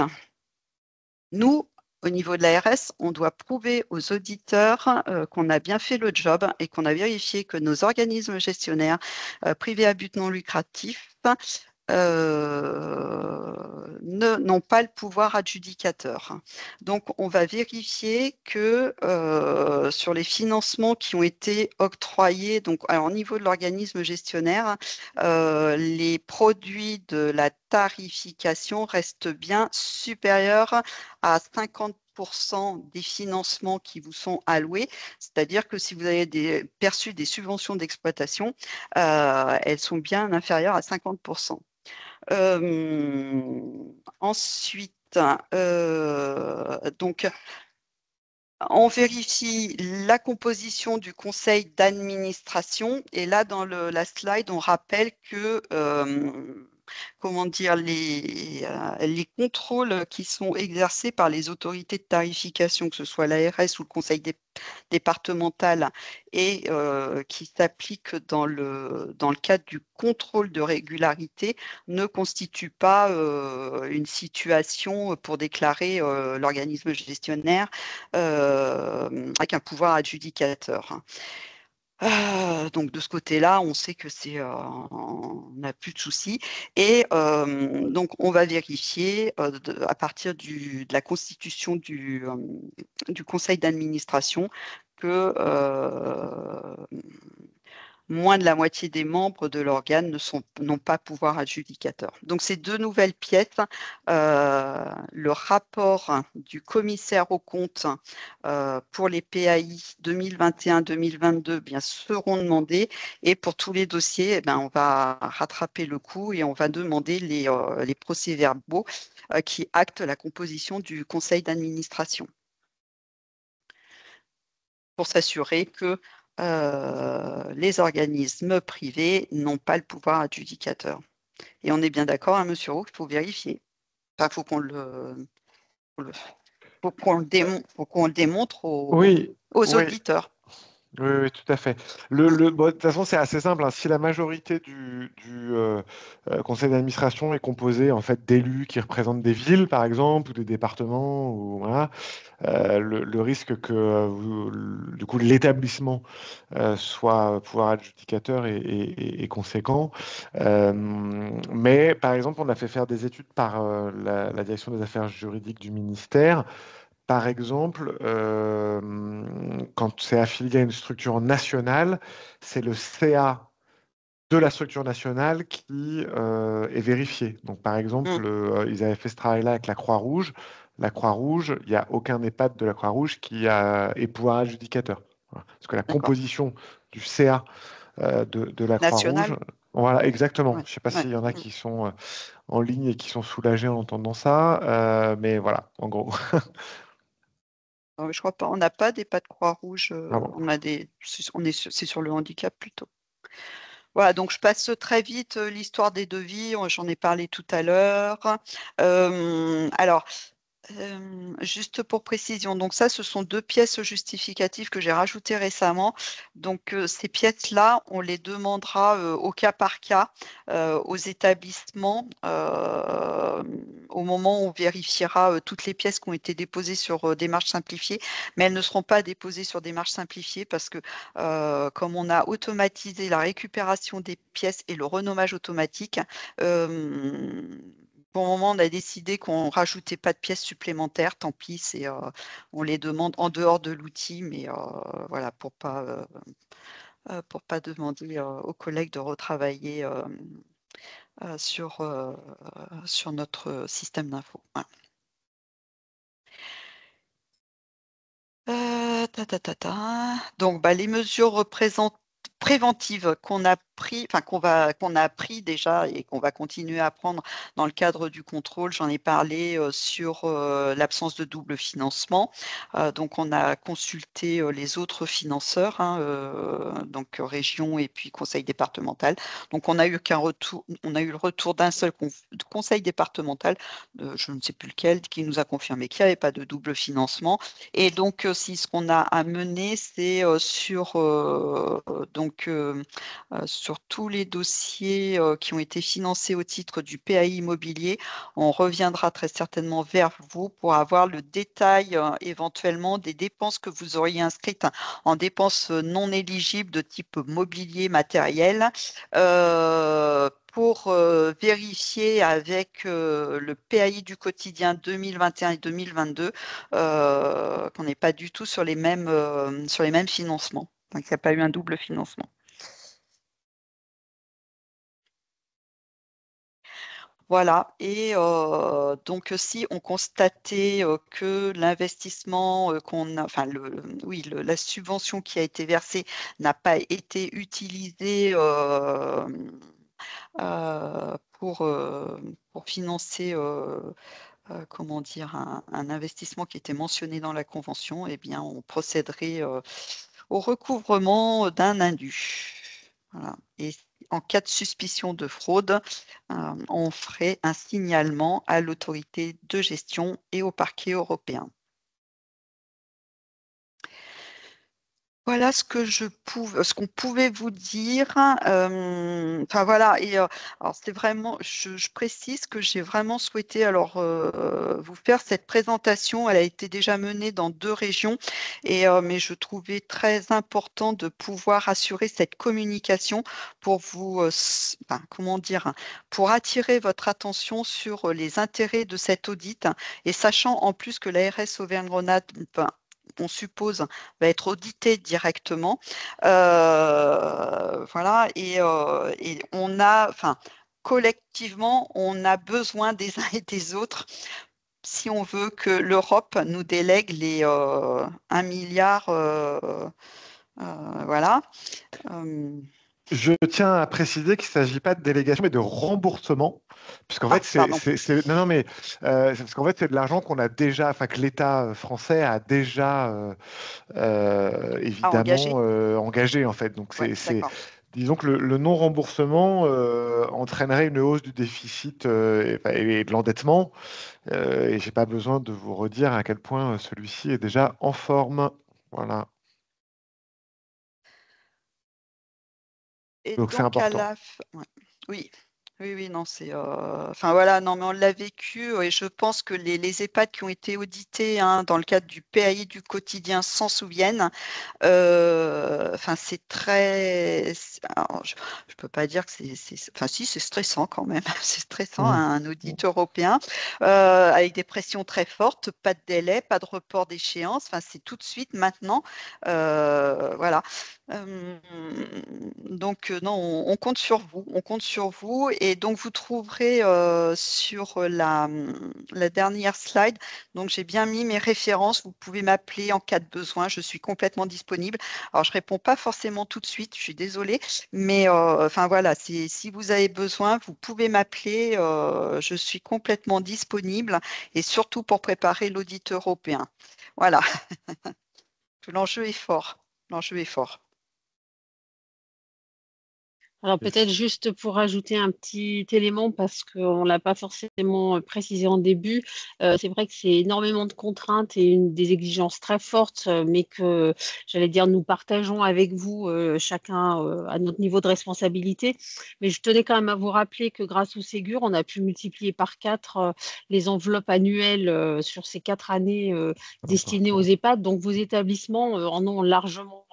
nous, au niveau de l'ARS, on doit prouver aux auditeurs qu'on a bien fait le job et qu'on a vérifié que nos organismes gestionnaires privés à but non lucratif n'ont pas le pouvoir adjudicateur. Donc, on va vérifier que sur les financements qui ont été octroyés, donc alors, au niveau de l'organisme gestionnaire, les produits de la tarification restent bien supérieurs à 50% des financements qui vous sont alloués, c'est-à-dire que si vous avez perçu des subventions d'exploitation, elles sont bien inférieures à 50%. Ensuite, donc, on vérifie la composition du conseil d'administration. Et là, dans la slide, on rappelle que comment dire, les contrôles qui sont exercés par les autorités de tarification, que ce soit l'ARS ou le conseil départemental, et qui s'appliquent dans le cadre du contrôle de régularité, ne constituent pas une situation pour déclarer l'organisme gestionnaire avec un pouvoir adjudicateur. Donc de ce côté-là, on sait que on n'a plus de soucis. Et donc on va vérifier à partir de la constitution du conseil d'administration que moins de la moitié des membres de l'organe n'ont pas pouvoir adjudicateur. Donc, ces 2 nouvelles pièces, le rapport du commissaire aux comptes pour les PAI 2021-2022 bien, seront demandés. Et pour tous les dossiers, on va rattraper le coup et on va demander les procès-verbaux qui actent la composition du conseil d'administration pour s'assurer que les organismes privés n'ont pas le pouvoir adjudicateur. Et on est bien d'accord, hein, monsieur Roux, il faut vérifier. Enfin, faut le- faut qu'on le démontre Oui, aux oui. auditeurs. Oui, oui, tout à fait. De toute façon, c'est assez simple, hein. Si la majorité du conseil d'administration est composée en fait d'élus qui représentent des villes, par exemple, ou des départements, ou voilà, le risque que du coup l'établissement soit pouvoir adjudicateur est conséquent. Euh, mais par exemple, on a fait faire des études par la direction des affaires juridiques du ministère. Par exemple, quand c'est affilié à une structure nationale, c'est le CA de la structure nationale qui est vérifié. Donc, par Mm. exemple, ils avaient fait ce travail-là avec la Croix-Rouge. La Croix-Rouge, il n'y a aucun EHPAD de la Croix-Rouge qui est pouvoir adjudicateur. Voilà. Parce que la D'accord. composition du CA de la Croix-Rouge, National. voilà, exactement. Ouais. Je ne sais pas Ouais. s'il y en a qui sont en ligne et qui sont soulagés en entendant ça, mais voilà, en gros. Non, mais je crois pas. On n'a pas des pas de Croix-Rouge. Ah bon. On a c'est sur le handicap plutôt. Voilà, donc je passe très vite l'histoire des devis. J'en ai parlé tout à l'heure. Alors, juste pour précision, donc ça, ce sont 2 pièces justificatives que j'ai rajoutées récemment. Donc, ces pièces-là, on les demandera au cas par cas aux établissements au moment où on vérifiera toutes les pièces qui ont été déposées sur démarche simplifiée, mais elles ne seront pas déposées sur démarche simplifiée parce que comme on a automatisé la récupération des pièces et le renommage automatique, pour le moment, on a décidé qu'on rajoutait pas de pièces supplémentaires. Tant pis, on les demande en dehors de l'outil, mais voilà, pour pas demander aux collègues de retravailler sur notre système d'info. Voilà. Donc, les mesures préventives qu'on a pris déjà et qu'on va continuer à prendre dans le cadre du contrôle. J'en ai parlé sur l'absence de double financement. Donc, on a consulté les autres financeurs, hein, donc région et puis conseil départemental. Donc, on a eu le retour d'un seul conseil départemental, je ne sais plus lequel, qui nous a confirmé qu'il n'y avait pas de double financement. Et donc, ce qu'on a à mener, c'est sur tous les dossiers qui ont été financés au titre du PAI immobilier. On reviendra très certainement vers vous pour avoir le détail éventuellement des dépenses que vous auriez inscrites en dépenses non éligibles de type mobilier matériel. Pour vérifier avec le PAI du quotidien 2021 et 2022 qu'on n'est pas du tout sur les mêmes financements. Donc, il n'y a pas eu un double financement. Voilà. Et donc, si on constatait que l'investissement la subvention qui a été versée n'a pas été utilisée pour financer comment dire, un investissement qui était mentionné dans la convention, eh bien, on procéderait au recouvrement d'un indu. Voilà. Et en cas de suspicion de fraude, on ferait un signalement à l'autorité de gestion et au parquet européen. Voilà ce qu'on pouvait vous dire. Enfin voilà, et alors c'est vraiment, je précise que j'ai vraiment souhaité vous faire cette présentation. Elle a été déjà menée dans 2 régions, mais je trouvais très important de pouvoir assurer cette communication pour comment dire, pour attirer votre attention sur les intérêts de cet audit, et sachant en plus que l'ARS Auvergne-Rhône-Alpes, on suppose, va être audité directement. Voilà, et collectivement, on a besoin des uns et des autres si on veut que l'Europe nous délègue les 1 milliard. Voilà. Je tiens à préciser qu'il ne s'agit pas de délégation, mais de remboursement, puisqu'en fait, Pardon. non, non, mais parce qu'en fait, c'est de l'argent qu'on a déjà, enfin que l'État français a déjà évidemment Engagé. engagé en fait. Donc Ouais, d'accord. disons que le non-remboursement entraînerait une hausse du déficit et de l'endettement. Et je n'ai pas besoin de vous redire à quel point celui-ci est déjà en forme. Voilà. Et Donc c'est donc à important. la fin, ouais. Oui. Oui, oui, non, c'est. Enfin voilà, non, mais on l'a vécu et je pense que les EHPAD qui ont été audités dans le cadre du PAI du quotidien s'en souviennent. Enfin, c'est très. Alors, je ne peux pas dire que enfin, si, c'est stressant quand même. C'est stressant, Mmh. un audit européen avec des pressions très fortes, pas de délai, pas de report d'échéance. Enfin, c'est tout de suite maintenant. Voilà. Euh, donc, non, on compte sur vous. On compte sur vous. Et donc, vous trouverez sur la dernière slide. Donc, j'ai bien mis mes références. Vous pouvez m'appeler en cas de besoin. Je suis complètement disponible. Alors, je réponds pas forcément tout de suite. Je suis désolée. Mais enfin, voilà, si vous avez besoin, vous pouvez m'appeler. Je suis complètement disponible et surtout pour préparer l'audit européen. Voilà. L'enjeu est fort. L'enjeu est fort. Alors Et peut-être juste pour ajouter un petit élément, parce qu'on ne l'a pas forcément précisé en début, c'est vrai que c'est énormément de contraintes et des exigences très fortes, mais que, j'allais dire, nous partageons avec vous, chacun à notre niveau de responsabilité. Mais je tenais quand même à vous rappeler que grâce au Ségur, on a pu multiplier par 4 les enveloppes annuelles sur ces 4 années destinées aux important. EHPAD. Donc vos établissements en ont largement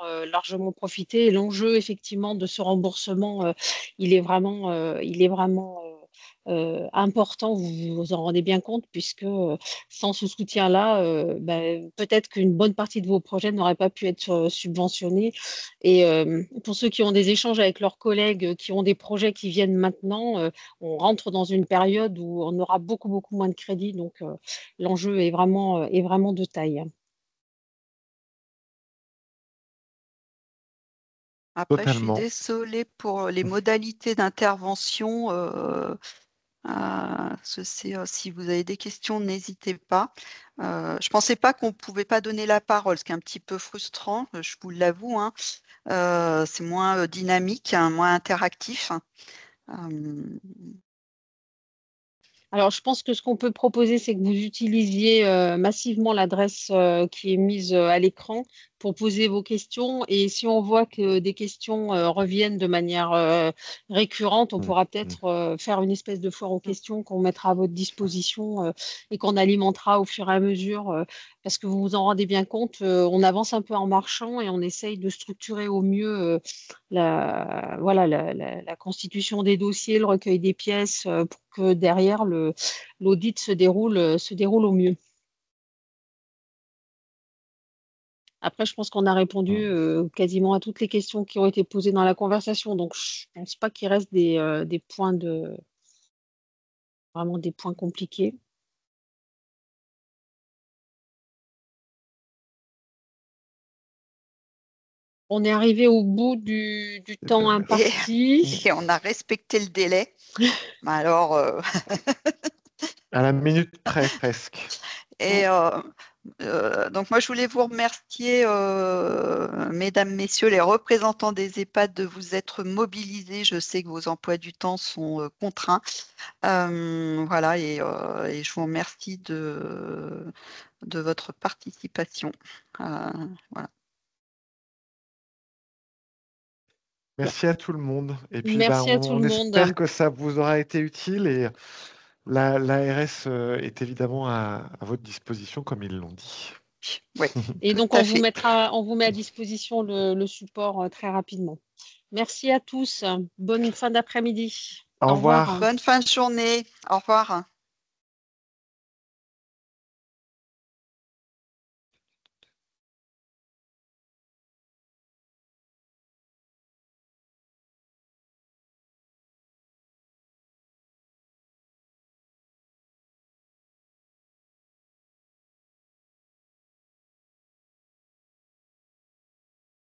profité. Et l'enjeu, effectivement, de ce remboursement, il est vraiment important, vous vous en rendez bien compte, puisque sans ce soutien-là, peut-être qu'une bonne partie de vos projets n'auraient pas pu être subventionnés. Et pour ceux qui ont des échanges avec leurs collègues qui ont des projets qui viennent maintenant, on rentre dans une période où on aura beaucoup, beaucoup moins de crédits. Donc, l'enjeu est vraiment de taille. Après, je suis Totalement. désolée pour les modalités d'intervention. Si vous avez des questions, n'hésitez pas. Je ne pensais pas qu'on ne pouvait pas donner la parole, ce qui est un petit peu frustrant, je vous l'avoue, hein. C'est moins dynamique, hein, moins interactif. Euh, Alors, je pense que ce qu'on peut proposer, c'est que vous utilisiez massivement l'adresse qui est mise à l'écran pour poser vos questions. Et si on voit que des questions reviennent de manière récurrente, on Mmh, pourra mmh. peut-être faire une espèce de foire aux questions qu'on mettra à votre disposition et qu'on alimentera au fur et à mesure. Parce que vous vous en rendez bien compte, on avance un peu en marchant et on essaye de structurer au mieux la constitution des dossiers, le recueil des pièces, pour que derrière l'audit se déroule au mieux. Après, je pense qu'on a répondu Mmh. quasiment à toutes les questions qui ont été posées dans la conversation, donc je ne pense pas qu'il reste des points vraiment des points compliqués. On est arrivé au bout du temps et, imparti. et on a respecté le délai. Alors, À la minute près, presque. et donc moi, je voulais vous remercier, mesdames, messieurs, les représentants des EHPAD, de vous être mobilisés. Je sais que vos emplois du temps sont contraints. Voilà, et je vous remercie de votre participation. Voilà. Merci à tout le monde. Et puis, Merci à tout on le espère monde. que ça vous aura été utile et l'ARS est évidemment à votre disposition, comme ils l'ont dit. Oui, Et tout donc, à fait. on vous met à disposition le support très rapidement. Merci à tous. Bonne fin d'après-midi. Au Au revoir. revoir. Bonne fin de journée. Au revoir.